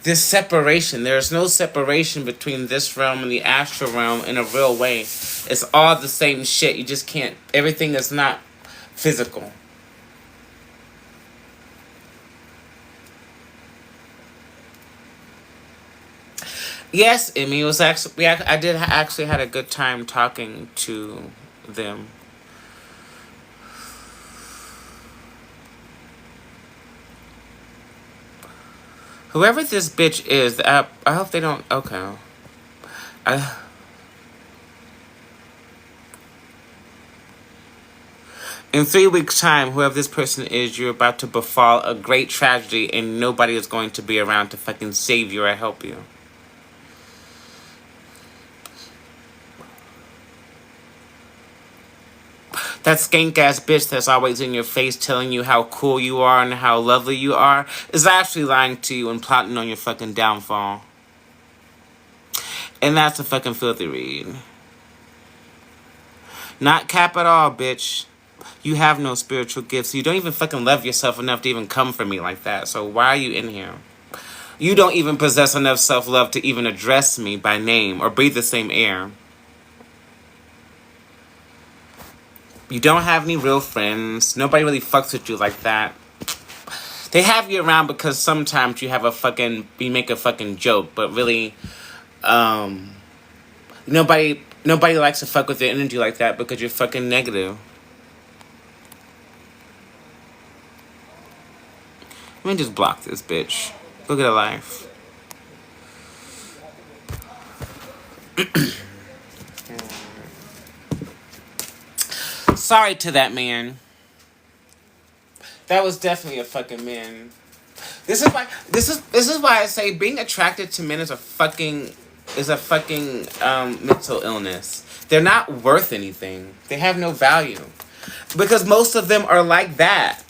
this separation. There's no separation between this realm and the astral realm in a real way. It's all the same shit. You just can't. Everything is not physical. Yes, Emmy, it was actually. I did actually had a good time talking to them. Whoever this bitch is, I hope they don't. Okay. In 3 weeks' time, whoever this person is, you're about to befall a great tragedy, and nobody is going to be around to fucking save you or help you. That skank ass bitch that's always in your face telling you how cool you are and how lovely you are is actually lying to you and plotting on your fucking downfall. And that's a fucking filthy read. Not cap at all, bitch. You have no spiritual gifts. You don't even fucking love yourself enough to even come for me like that. So why are you in here? You don't even possess enough self-love to even address me by name or breathe the same air. You don't have any real friends. Nobody really fucks with you like that. They have you around because sometimes you make a fucking joke, but really, nobody likes to fuck with your energy like that because you're fucking negative. Let me just block this bitch. Look at her life. Sorry to that man. That was definitely a fucking man. This is why I say being attracted to men is a fucking mental illness. They're not worth anything. They have no value. Because most of them are like that.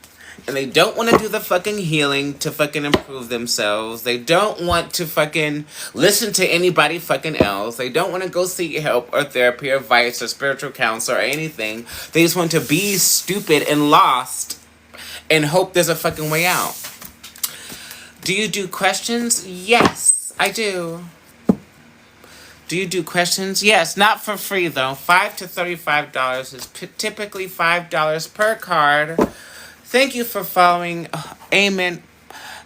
And they don't want to do the fucking healing to fucking improve themselves. They don't want to fucking listen to anybody fucking else. They don't want to go seek help or therapy or advice or spiritual counselor or anything. They just want to be stupid and lost and hope there's a fucking way out. Do you do questions? Yes, I do. Do you do questions? Yes, not for free though. $5 to $35 is typically $5 per card. Thank you for following. Amen.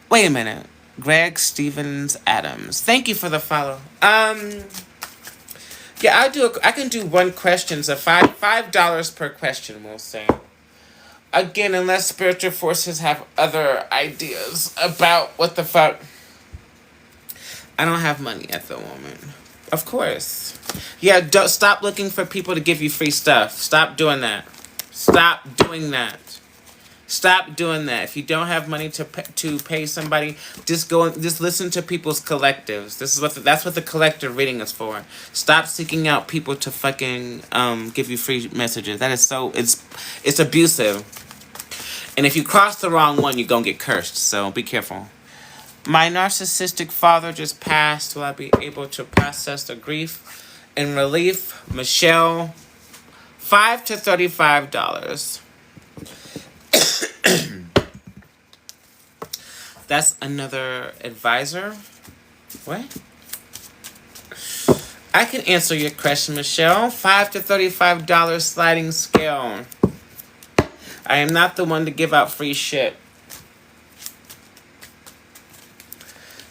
Wait a minute. Greg Stevens Adams. Thank you for the follow. Yeah, I can do one question. So $5 per question, we'll say. Again, unless spiritual forces have other ideas about what the fuck. I don't have money at the moment. Of course. Yeah, don't stop looking for people to give you free stuff. Stop doing that. Stop doing that. Stop doing that. If you don't have money to pay somebody, just go and just listen to people's collectives. That's what the collective reading is for. Stop seeking out people to fucking give you free messages. That is so it's abusive. And if you cross the wrong one, you're gonna get cursed. So be careful. My narcissistic father just passed. Will I be able to process the grief and relief? Michelle, $5 to $35. That's another advisor. What? I can answer your question, Michelle. $5 to $35 sliding scale. I am not the one to give out free shit.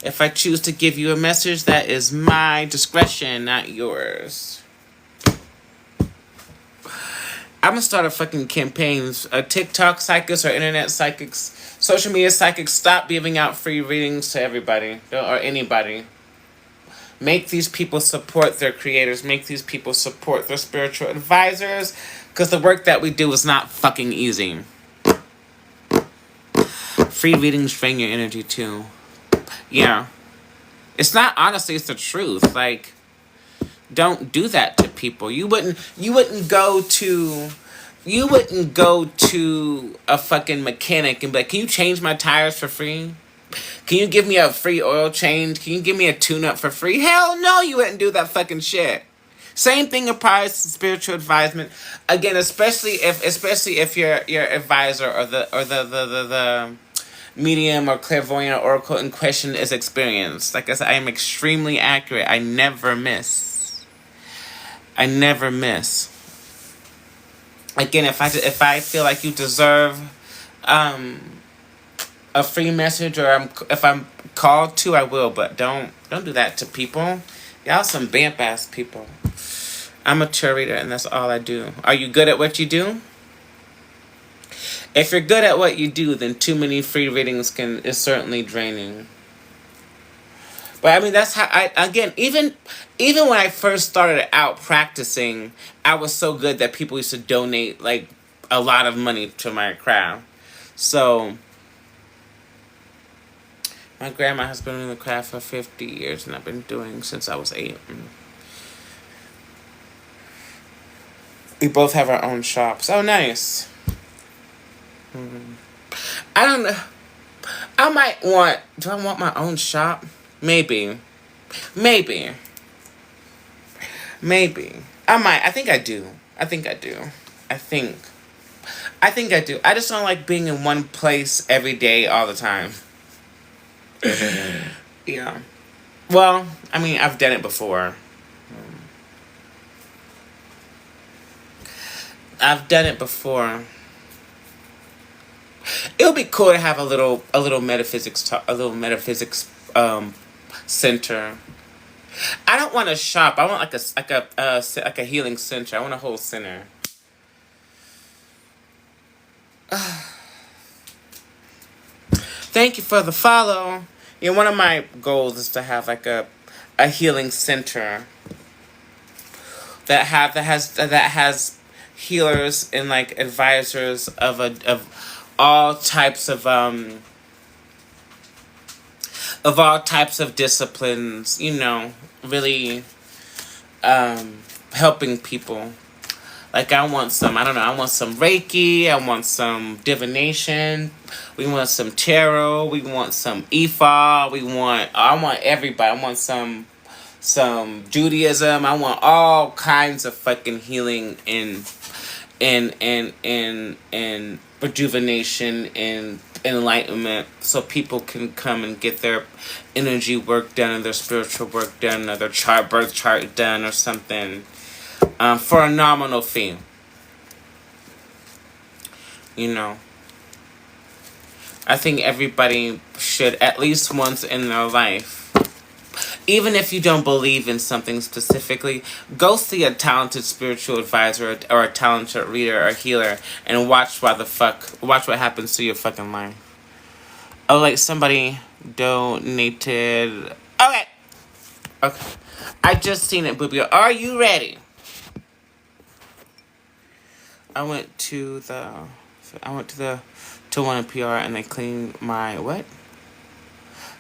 If I choose to give you a message, that is my discretion, not yours. I'm gonna start a fucking campaign. TikTok psychics or internet psychics, social media psychics, stop giving out free readings to everybody or anybody. Make these people support their creators. Make these people support their spiritual advisors. Because the work that we do is not fucking easy. Free readings drain your energy too. Yeah. It's not, honestly, it's the truth. Like, don't do that to people. You wouldn't go to a fucking mechanic and be like, can you change my tires for free? Can you give me a free oil change? Can you give me a tune-up for free? Hell no, you wouldn't do that fucking shit. Same thing applies to spiritual advisement. Again, especially if your advisor or the medium or clairvoyant or oracle in question is experienced. Like I said, I am extremely accurate. I never miss. Again, if I feel like you deserve a free message, or if I'm called to, I will. But don't do that to people. Y'all some vamp ass people. I'm a tarot reader, and that's all I do. Are you good at what you do? If you're good at what you do, then too many free readings is certainly draining. But I mean, that's how even when I first started out practicing, I was so good that people used to donate like a lot of money to my craft. So my grandma has been in the craft for 50 years, and I've been doing since I was 8. We both have our own shops. Oh, nice. I don't know. Do I want my own shop? Maybe. I might. I think I do. I just don't like being in one place every day all the time. Yeah. Well, I mean, I've done it before. It would be cool to have a little metaphysics center. I don't want a shop. I want like a healing center. I want a whole center. Thank you for the follow. You know, one of my goals is to have like a healing center that has healers and like advisors of all types of all types of disciplines, you know, really helping people. Like I want some Reiki, I want some divination, we want some tarot, we want some Ifa, I want everybody. I want some Judaism. I want all kinds of fucking healing and rejuvenation and enlightenment, so people can come and get their energy work done and their spiritual work done or their birth chart done or something for a nominal fee. You know, I think everybody should at least once in their life, even if you don't believe in something specifically, go see a talented spiritual advisor or a talented reader or healer and watch what happens to your fucking life. Oh, like somebody donated. Okay. I just seen it, Boobie. Are you ready? I went to the I went to one PR and they cleaned my what?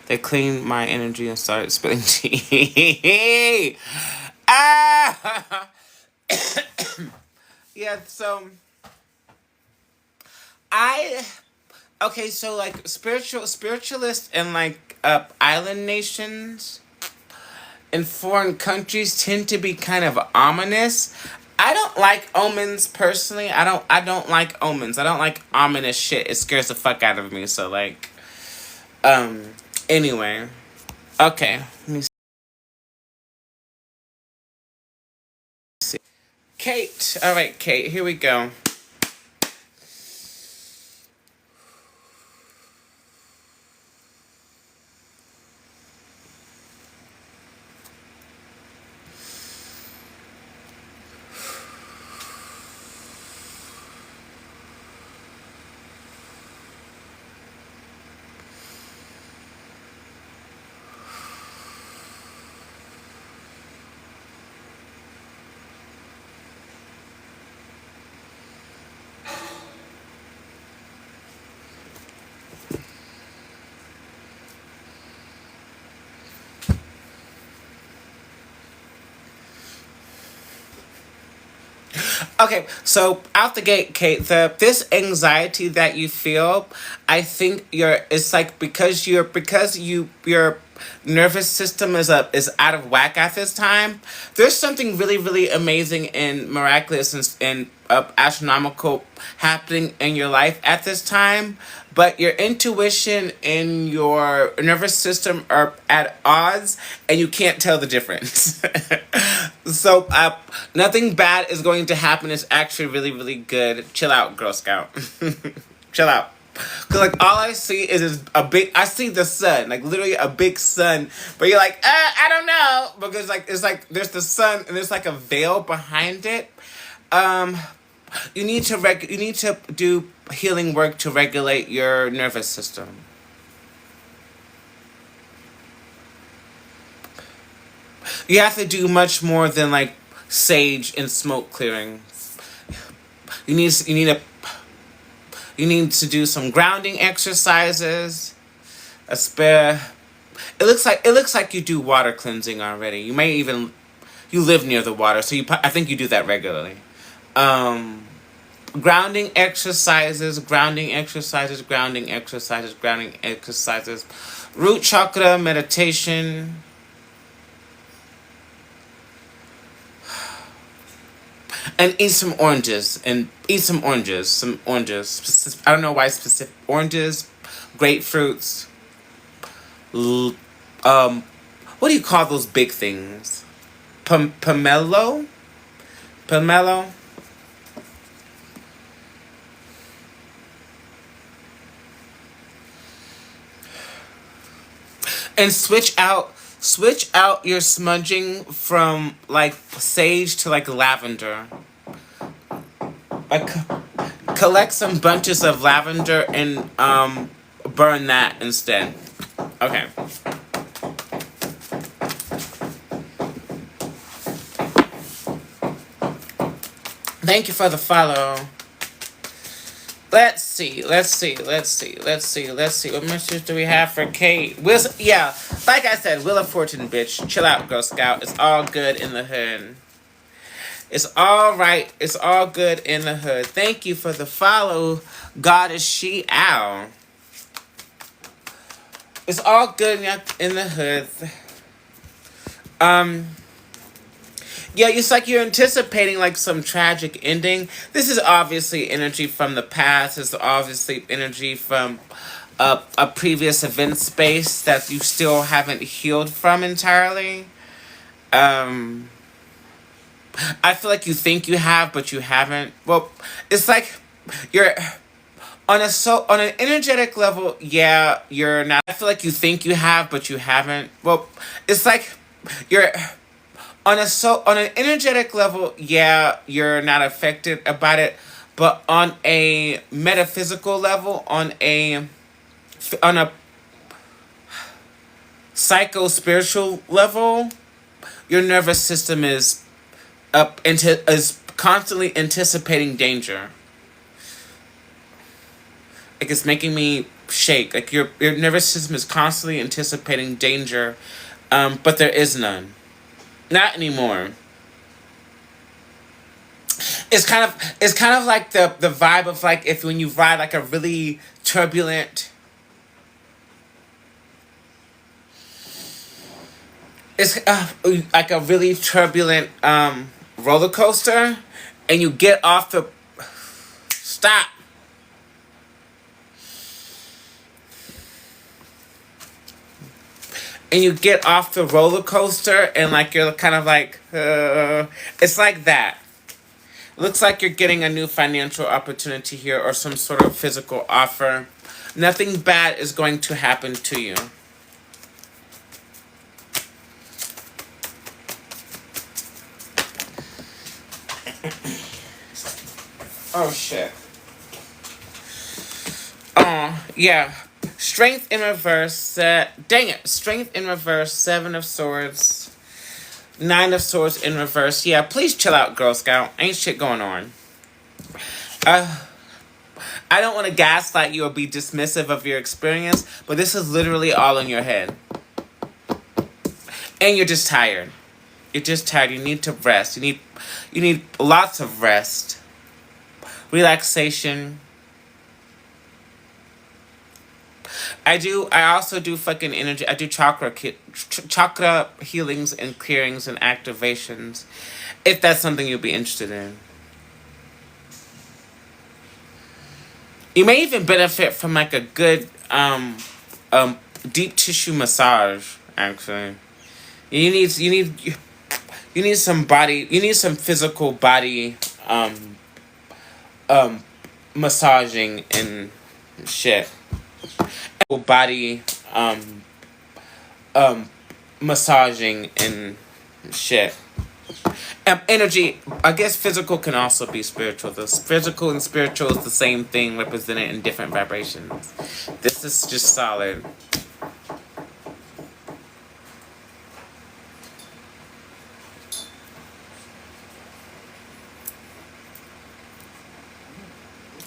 They cleaned my energy and started spilling tea. Ah! Yeah, so I okay, so like spiritualists and like island nations in foreign countries tend to be kind of ominous. I don't like omens personally. I don't like omens. I don't like ominous shit. It scares the fuck out of me. So like um anyway. Okay. Let me see. Kate. All right, Kate. Here we go. Okay, so out the gate, Kate, this anxiety that you feel, I think it's like because your nervous system is out of whack at this time. There's something really really amazing and miraculous and astronomical happening in your life at this time, but your intuition and your nervous system are at odds and you can't tell the difference. So nothing bad is going to happen. It's actually really really good. Chill out, Girl Scout. Chill out. Cause like all I see is a big. I see the sun, like literally a big sun. But you're like, I don't know, because like it's like there's the sun and there's like a veil behind it. Um, you need to do healing work to regulate your nervous system. You have to do much more than like sage and smoke clearing. You need you need to do some grounding exercises. A spare. It looks like you do water cleansing already. You may even you live near the water, so I think you do that regularly. Um, grounding exercises, grounding exercises, grounding exercises. Root chakra meditation. And eat some oranges, I don't know why specific oranges, grapefruits. l- Um, what do you call those big things? Pomelo, pomelo, and switch out your smudging from like sage to like lavender. Like collect some bunches of lavender and burn that instead. Okay. Thank you for the follow. Let's see. What message do we have for Kate? Yeah, like I said, Wheel of Fortune, bitch. Chill out, Girl Scout. It's all good in the hood. It's all right. It's all good in the hood. Thank you for the follow, Goddess She Owl. It's all good in the hood. Um, yeah, it's like you're anticipating like some tragic ending. This is obviously energy from the past. It's obviously energy from a previous event space that you still haven't healed from entirely. Um, I feel like you think you have, but you haven't. Well, it's like you're on an energetic level. Yeah, you're not. I feel like you think you have, but you haven't. Well, it's like you're on an energetic level. Yeah, you're not affected about it, but on a metaphysical level, on a psycho spiritual level, your nervous system is constantly anticipating danger. Like it's making me shake. Like your nervous system is constantly anticipating danger, but there is none. Not anymore. It's kind of like the vibe of like if when you ride like a really turbulent. It's like a really turbulent roller coaster, and you get off the stop. And you get off the roller coaster, and like you're kind of like, it's like that. Looks like you're getting a new financial opportunity here, or some sort of physical offer. Nothing bad is going to happen to you. Oh shit. Oh yeah. Strength in reverse. Dang it. Strength in reverse. 7 of Swords. 9 of Swords in reverse. Yeah, please chill out, Girl Scout. Ain't shit going on. I don't want to gaslight you or be dismissive of your experience, but this is literally all in your head. And you're just tired. You're just tired. You need to rest. You need lots of rest. Relaxation. I also do fucking energy. I do chakra healings and clearings and activations. If that's something you'll be interested in. You may even benefit from like a good deep tissue massage, actually. You need some body, you need some physical body massaging and shit. Body massaging and shit. Energy, I guess physical can also be spiritual. The physical and spiritual is the same thing represented in different vibrations. This is just solid.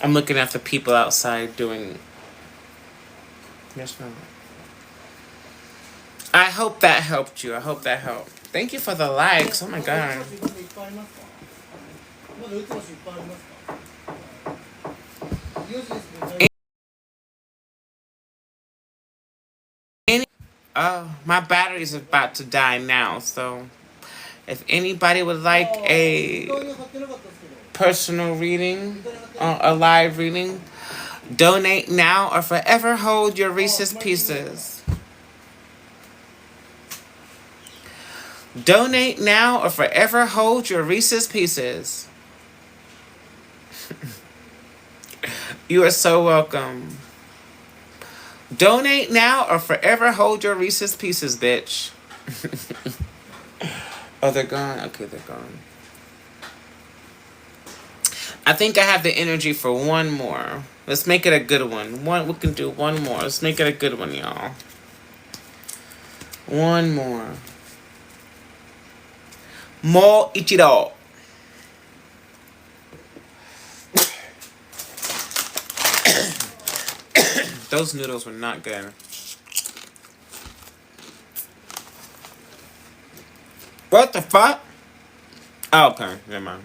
I'm looking at the people outside doing... Yes, no. I hope that helped you. I hope that helped. Thank you for the likes. Oh my god. My battery's about to die now, so if anybody would like a personal reading, a live reading, donate now or forever hold your Reese's Pieces. Donate now or forever hold your Reese's Pieces. You are so welcome. Donate now or forever hold your Reese's Pieces, bitch. Oh, they're gone? Okay, they're gone. I think I have the energy for one more. Let's make it a good one. We can do one more. Let's make it a good one, y'all. One more. Mo Ichido. Those noodles were not good. What the fuck? Oh, okay, never mind.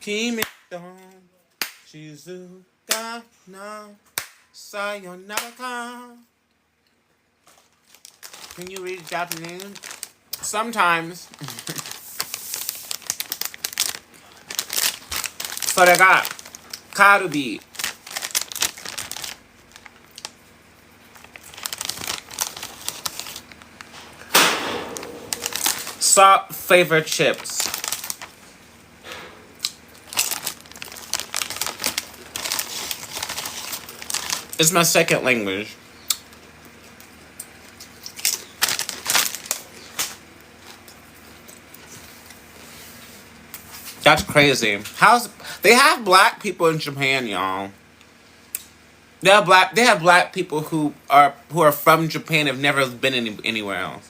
Kimito Shizuka na Sayonara. Can you read Japanese? Sometimes. それがカルビー。Salt flavored chips. It's my second language. That's crazy. They have black people in Japan, y'all. They have black people who are from Japan, have never been anywhere else.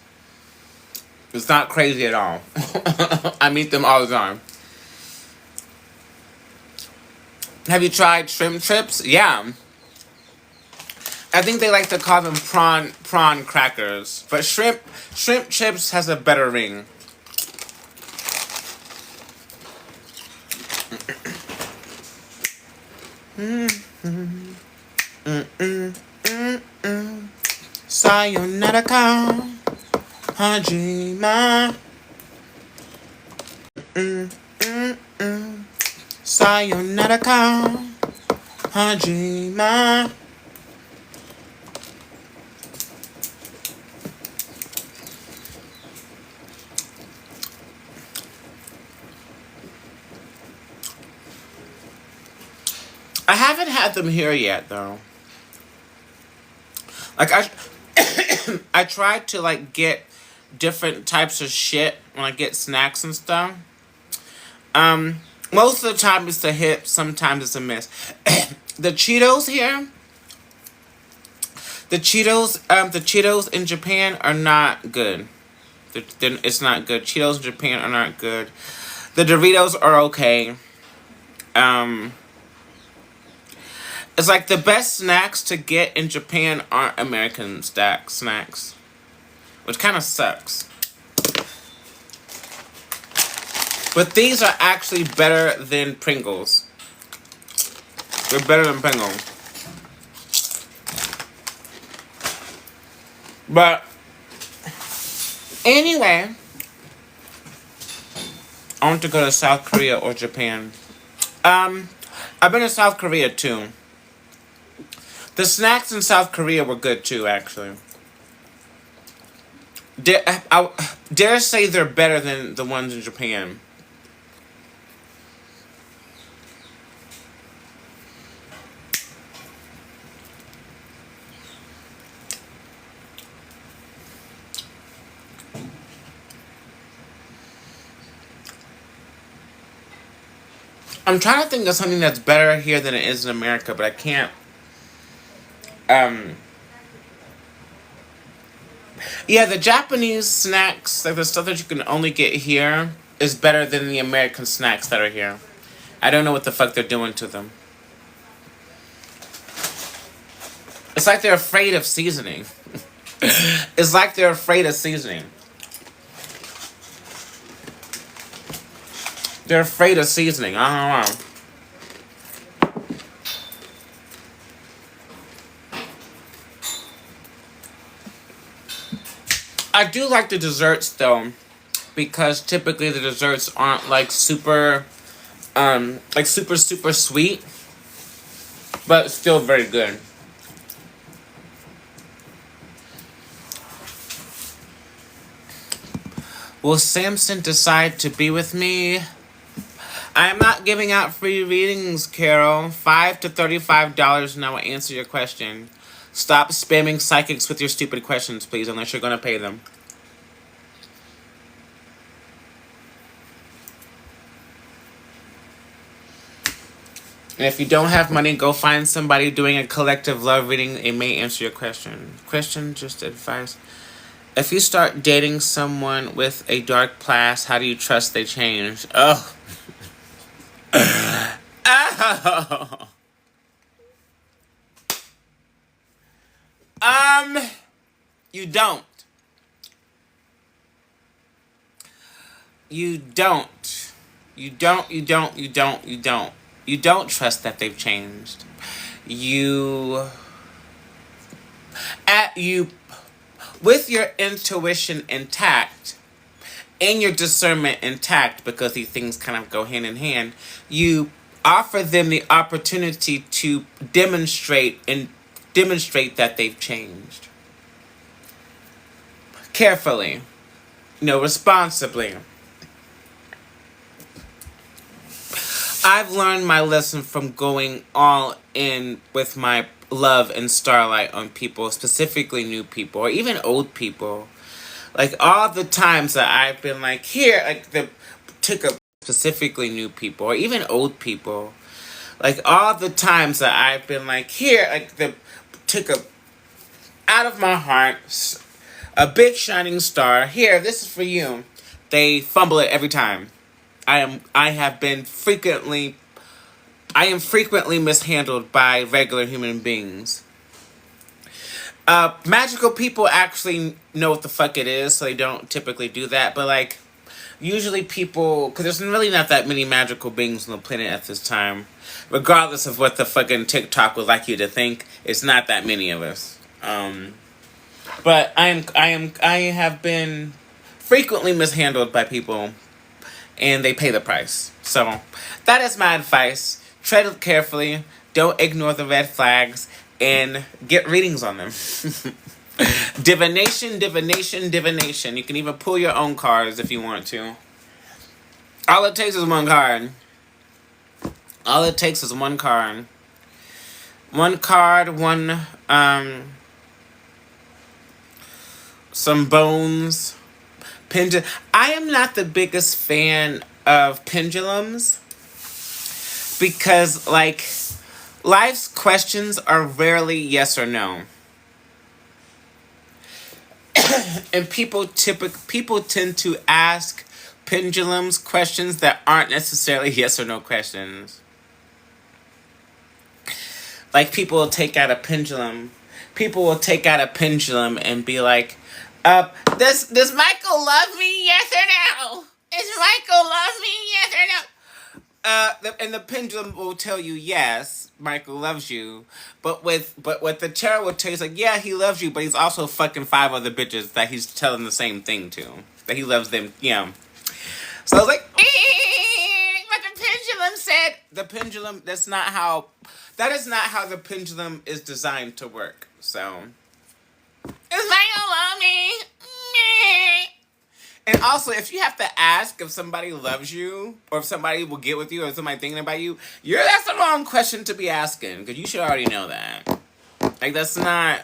It's not crazy at all. I meet them all the time. Have you tried shrimp chips? Yeah. I think they like to call them prawn crackers, but shrimp chips has a better ring. Sayonara ka hajima. Sayonara ka hajima. I haven't had them here yet, though. Like, I tried to, like, get different types of shit when I get snacks and stuff. Most of the time it's a hit, sometimes it's a miss. The Cheetos here, the Cheetos in Japan are not good. It's not good. Cheetos in Japan are not good. The Doritos are okay. It's like the best snacks to get in Japan aren't American snacks. Which kind of sucks. But these are actually better than Pringles. They're better than Pringles. But anyway, I want to go to South Korea or Japan. I've been to South Korea too. The snacks in South Korea were good too, actually. I dare say they're better than the ones in Japan. I'm trying to think of something that's better here than it is in America, but I can't. Yeah, the Japanese snacks, like the stuff that you can only get here, is better than the American snacks that are here. I don't know what the fuck they're doing to them. It's like they're afraid of seasoning. It's like they're afraid of seasoning. They're afraid of seasoning. I don't know. I do like the desserts though, because typically the desserts aren't like super sweet, but still very good. Will Samson decide to be with me? I am not giving out free readings, Carol. $5 to $35 and I will answer your question. Stop spamming psychics with your stupid questions, please, unless you're going to pay them. And if you don't have money, go find somebody doing a collective love reading. It may answer your question. Question, just advice. If you start dating someone with a dark past, how do you trust they change? Oh. Oh. You don't. You don't. You don't, you don't, you don't, you don't. You don't trust that they've changed. You, with your intuition intact, and your discernment intact, because these things kind of go hand in hand, you offer them the opportunity to demonstrate that they've changed. Carefully. Responsibly. I've learned my lesson from going all in with my love and starlight on people, specifically new people or even old people. Like all the times that I've been like, here, like the took up specifically new people or even old people. Like all the times that I've been like, here, like the took a out of my heart a big shining star. Here, this is for you. They fumble it every time. I am frequently mishandled by regular human beings. Magical people actually know what the fuck it is, so they don't typically do that. But like, usually people, because there's really not that many magical beings on the planet at this time. Regardless of what the fucking TikTok would like you to think, it's not that many of us. But I have been frequently mishandled by people, and they pay the price. So that is my advice. Tread carefully. Don't ignore the red flags, and get readings on them. Divination, divination, divination. You can even pull your own cards if you want to. All it takes is one card. All it takes is one card. One card, some bones. I am not the biggest fan of pendulums because, like, life's questions are rarely yes or no. And people tend to ask pendulums questions that aren't necessarily yes or no questions. Like, people will take out a pendulum. People will take out a pendulum and be like, does Michael love me, yes or no? Does Michael love me, yes or no? And the pendulum will tell you, yes, Michael loves you. But what the tarot will tell you is like, yeah, he loves you, but he's also fucking 5 other bitches that he's telling the same thing to. That he loves them, yeah. So I was like, but the pendulum said, that is not how the pendulum is designed to work. So, is Michael love me? And also, if you have to ask if somebody loves you, or if somebody will get with you, or somebody thinking about you, that's the wrong question to be asking, because you should already know that. Like, that's not...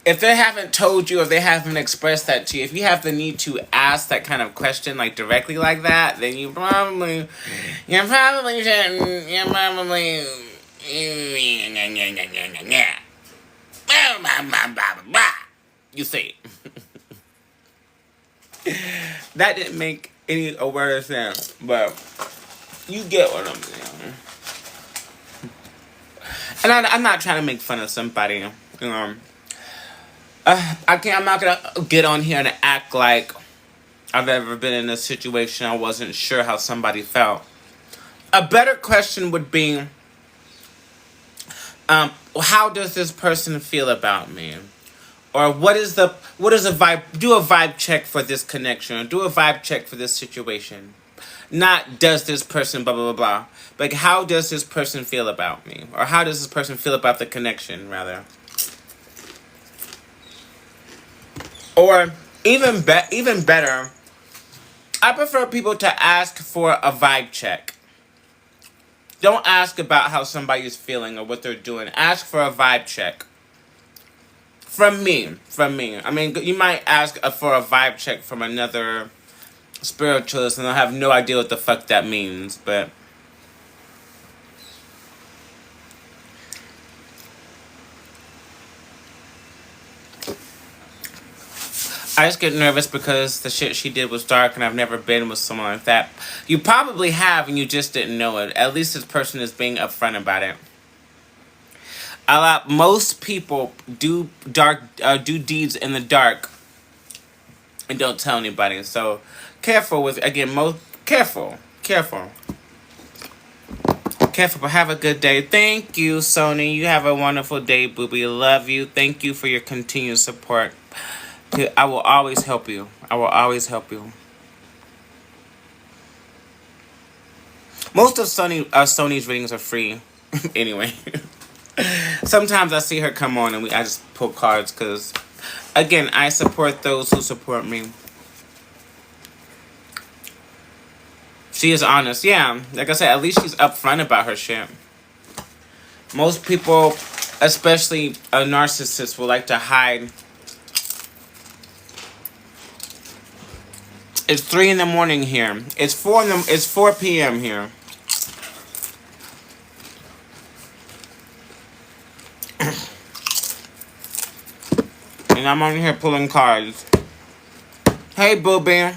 If they haven't told you, if they haven't expressed that to you, if you have the need to ask that kind of question, like, directly like that, then you probably shouldn't, you see. That didn't make a word of sense, but you get what I'm saying. And I'm not trying to make fun of somebody, you know. I'm not gonna get on here and act like I've ever been in a situation I wasn't sure how somebody felt. A better question would be, how does this person feel about me? Or what is a vibe? Do a vibe check for this connection. Or do a vibe check for this situation. Not does this person blah blah blah blah. But how does this person feel about me? Or how does this person feel about the connection, rather? Or even better, I prefer people to ask for a vibe check. Don't ask about how somebody is feeling or what they're doing. Ask for a vibe check. From me. I mean, you might ask for a vibe check from another spiritualist and they'll have no idea what the fuck that means, but... I just get nervous because the shit she did was dark and I've never been with someone like that. You probably have and you just didn't know it. At least this person is being upfront about it. Most people do deeds in the dark and don't tell anybody. So careful with, again, careful. But have a good day. Thank you, Sony. You have a wonderful day, booby. Love you. Thank you for your continued support. I will always help you. Most of Sony's readings are free. Anyway. Sometimes I see her come on and I just pull cards because, again, I support those who support me. She is honest. Yeah, like I said, at least she's upfront about her shit. Most people, especially a narcissist, will like to hide. It's 3 in the morning here. It's 4 p.m. here. And I'm on here pulling cards. Hey, booby.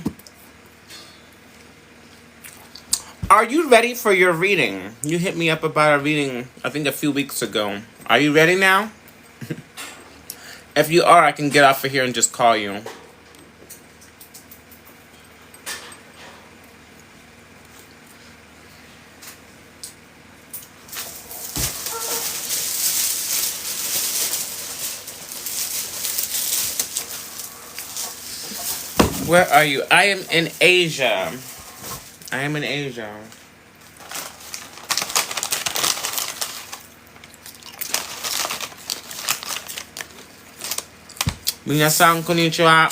Are you ready for your reading? You hit me up about a reading, I think a few weeks ago. Are you ready now? If you are, I can get off of here and just call you. Where are you? I am in Asia. I am in Asia. Minasan konnichiwa.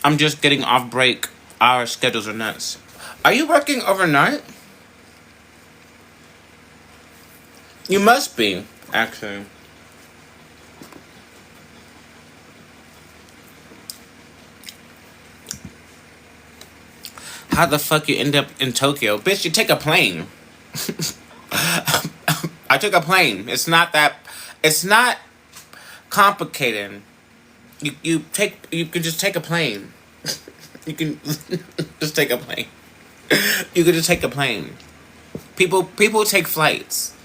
I'm just getting off break. Our schedules are nuts. Are you working overnight? You must be, actually. How the fuck you end up in Tokyo? Bitch, you take a plane. I took a plane. It's not complicated. You can just take a plane. You can just take a plane. You can just take a plane. People take flights.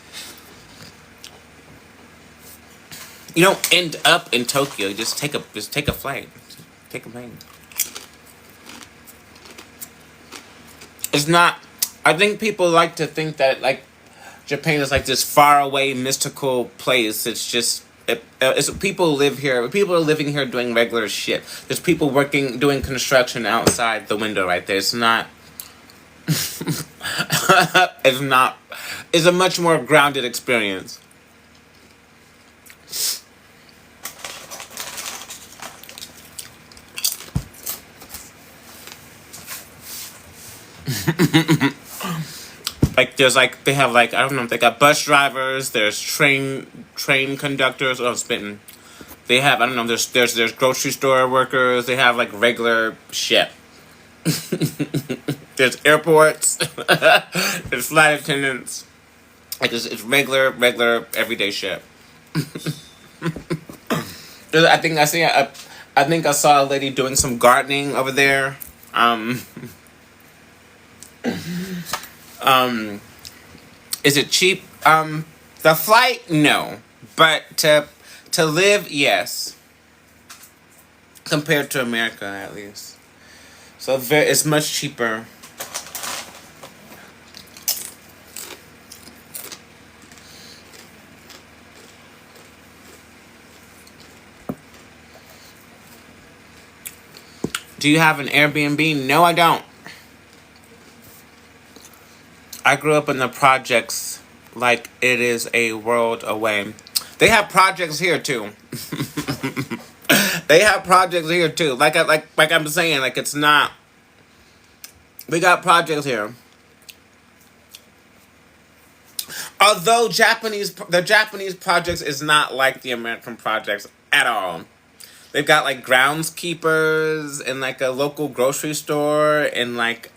You don't end up in Tokyo. You just take a flight. Take a plane. It's not. I think people like to think that like Japan is like this far away mystical place. It's just it's people live here. People are living here doing regular shit. There's people doing construction outside the window right there. It's not. It's not. It's a much more grounded experience. Like there's like they have like I don't know, they got bus drivers, there's train conductors. Oh, I'm spitting. They have I don't know, there's grocery store workers. They have like regular shit. There's airports. There's flight attendants. Like it's regular everyday shit. I think I saw a lady doing some gardening over there. Is it cheap? The flight, no, but to live, yes. Compared to America, at least. So it's much cheaper. Do you have an Airbnb? No, I don't. I grew up in the projects like it is a world away. They have projects here too. They have projects here too. Like I'm saying, like it's not. We got projects here. Although the Japanese projects is not like the American projects at all. They've got like groundskeepers and like a local grocery store and like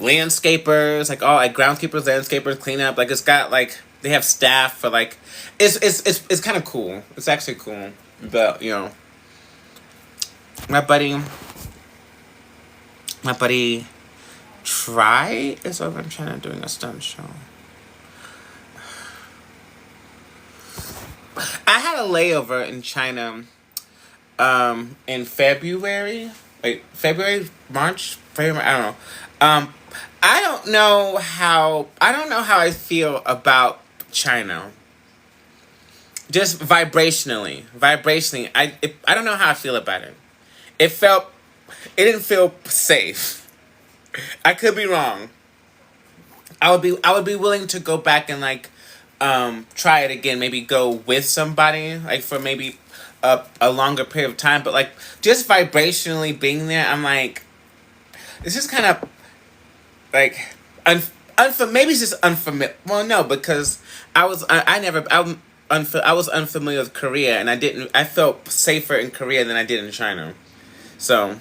landscapers, like all like groundskeepers, landscapers, cleanup. Like it's got like they have staff for like it's kind of cool. It's actually cool, but you know, my buddy Try is over in China doing a stunt show. I had a layover in China in February. Wait, February, March, February, I don't know. I don't know how I feel about China. Just vibrationally, I don't know how I feel about it. It didn't feel safe. I could be wrong. I would be willing to go back and like try it again, maybe go with somebody, like for maybe a longer period of time, but like just vibrationally being there, I'm like, it's just kind of like maybe it's just unfamiliar. Well, no, because I never I was unfamiliar with Korea, and I felt safer in Korea than I did in China. So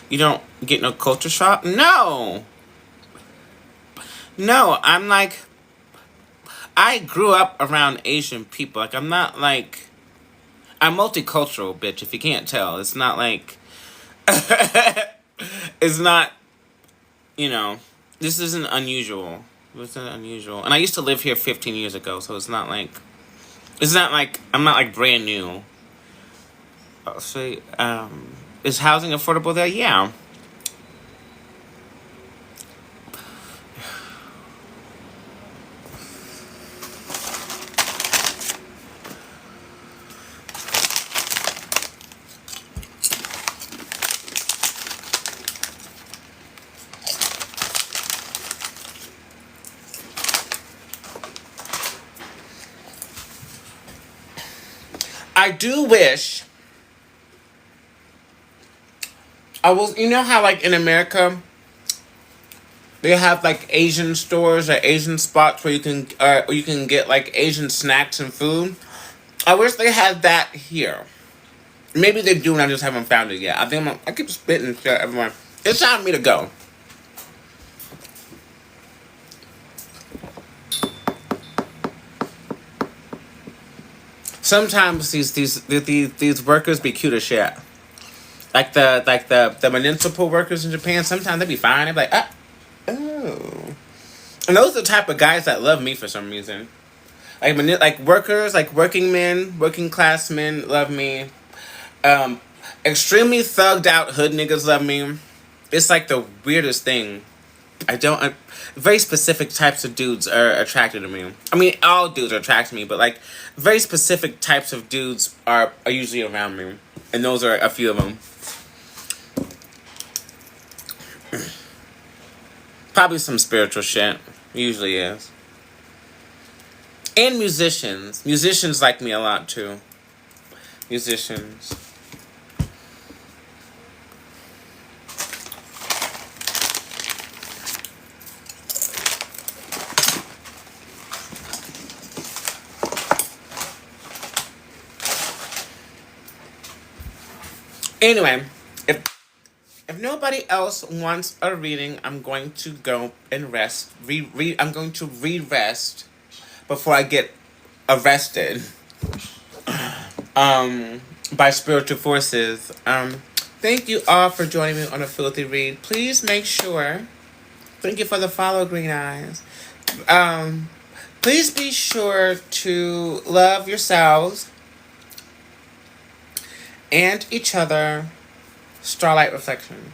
you don't get no culture shock? No, no. I'm like, I grew up around Asian people. Like, I'm not like, I'm multicultural, bitch. If you can't tell, it's not like it's not, you know, this isn't unusual. This isn't unusual. And I used to live here 15 years ago, so it's not like I'm not like brand new. So, is housing affordable there? Yeah. I do wish I was. You know how like in America they have like Asian stores or Asian spots where you can get like Asian snacks and food. I wish they had that here. Maybe they do, and I just haven't found it yet. I keep spitting shit everyone. It's time for me to go. Sometimes these workers be cute as shit. Like the municipal workers in Japan. Sometimes they be fine. They be like, oh. And those are the type of guys that love me for some reason. Like workers, like working men, working class men love me. Um, Extremely thugged out hood niggas love me. It's like the weirdest thing. Very specific types of dudes are attracted to me. I mean, all dudes are attracted to me, but like very specific types of dudes are usually around me, and those are a few of them. Probably some spiritual shit. Usually is. And musicians. Musicians like me a lot too. Musicians. Anyway, if nobody else wants a reading, I'm going to go and rest. I'm going to rest before I get arrested. By spiritual forces. Thank you all for joining me on a filthy read. Please make sure. Thank you for the follow, Green Eyes. Please be sure to love yourselves and each other. Starlight Reflection.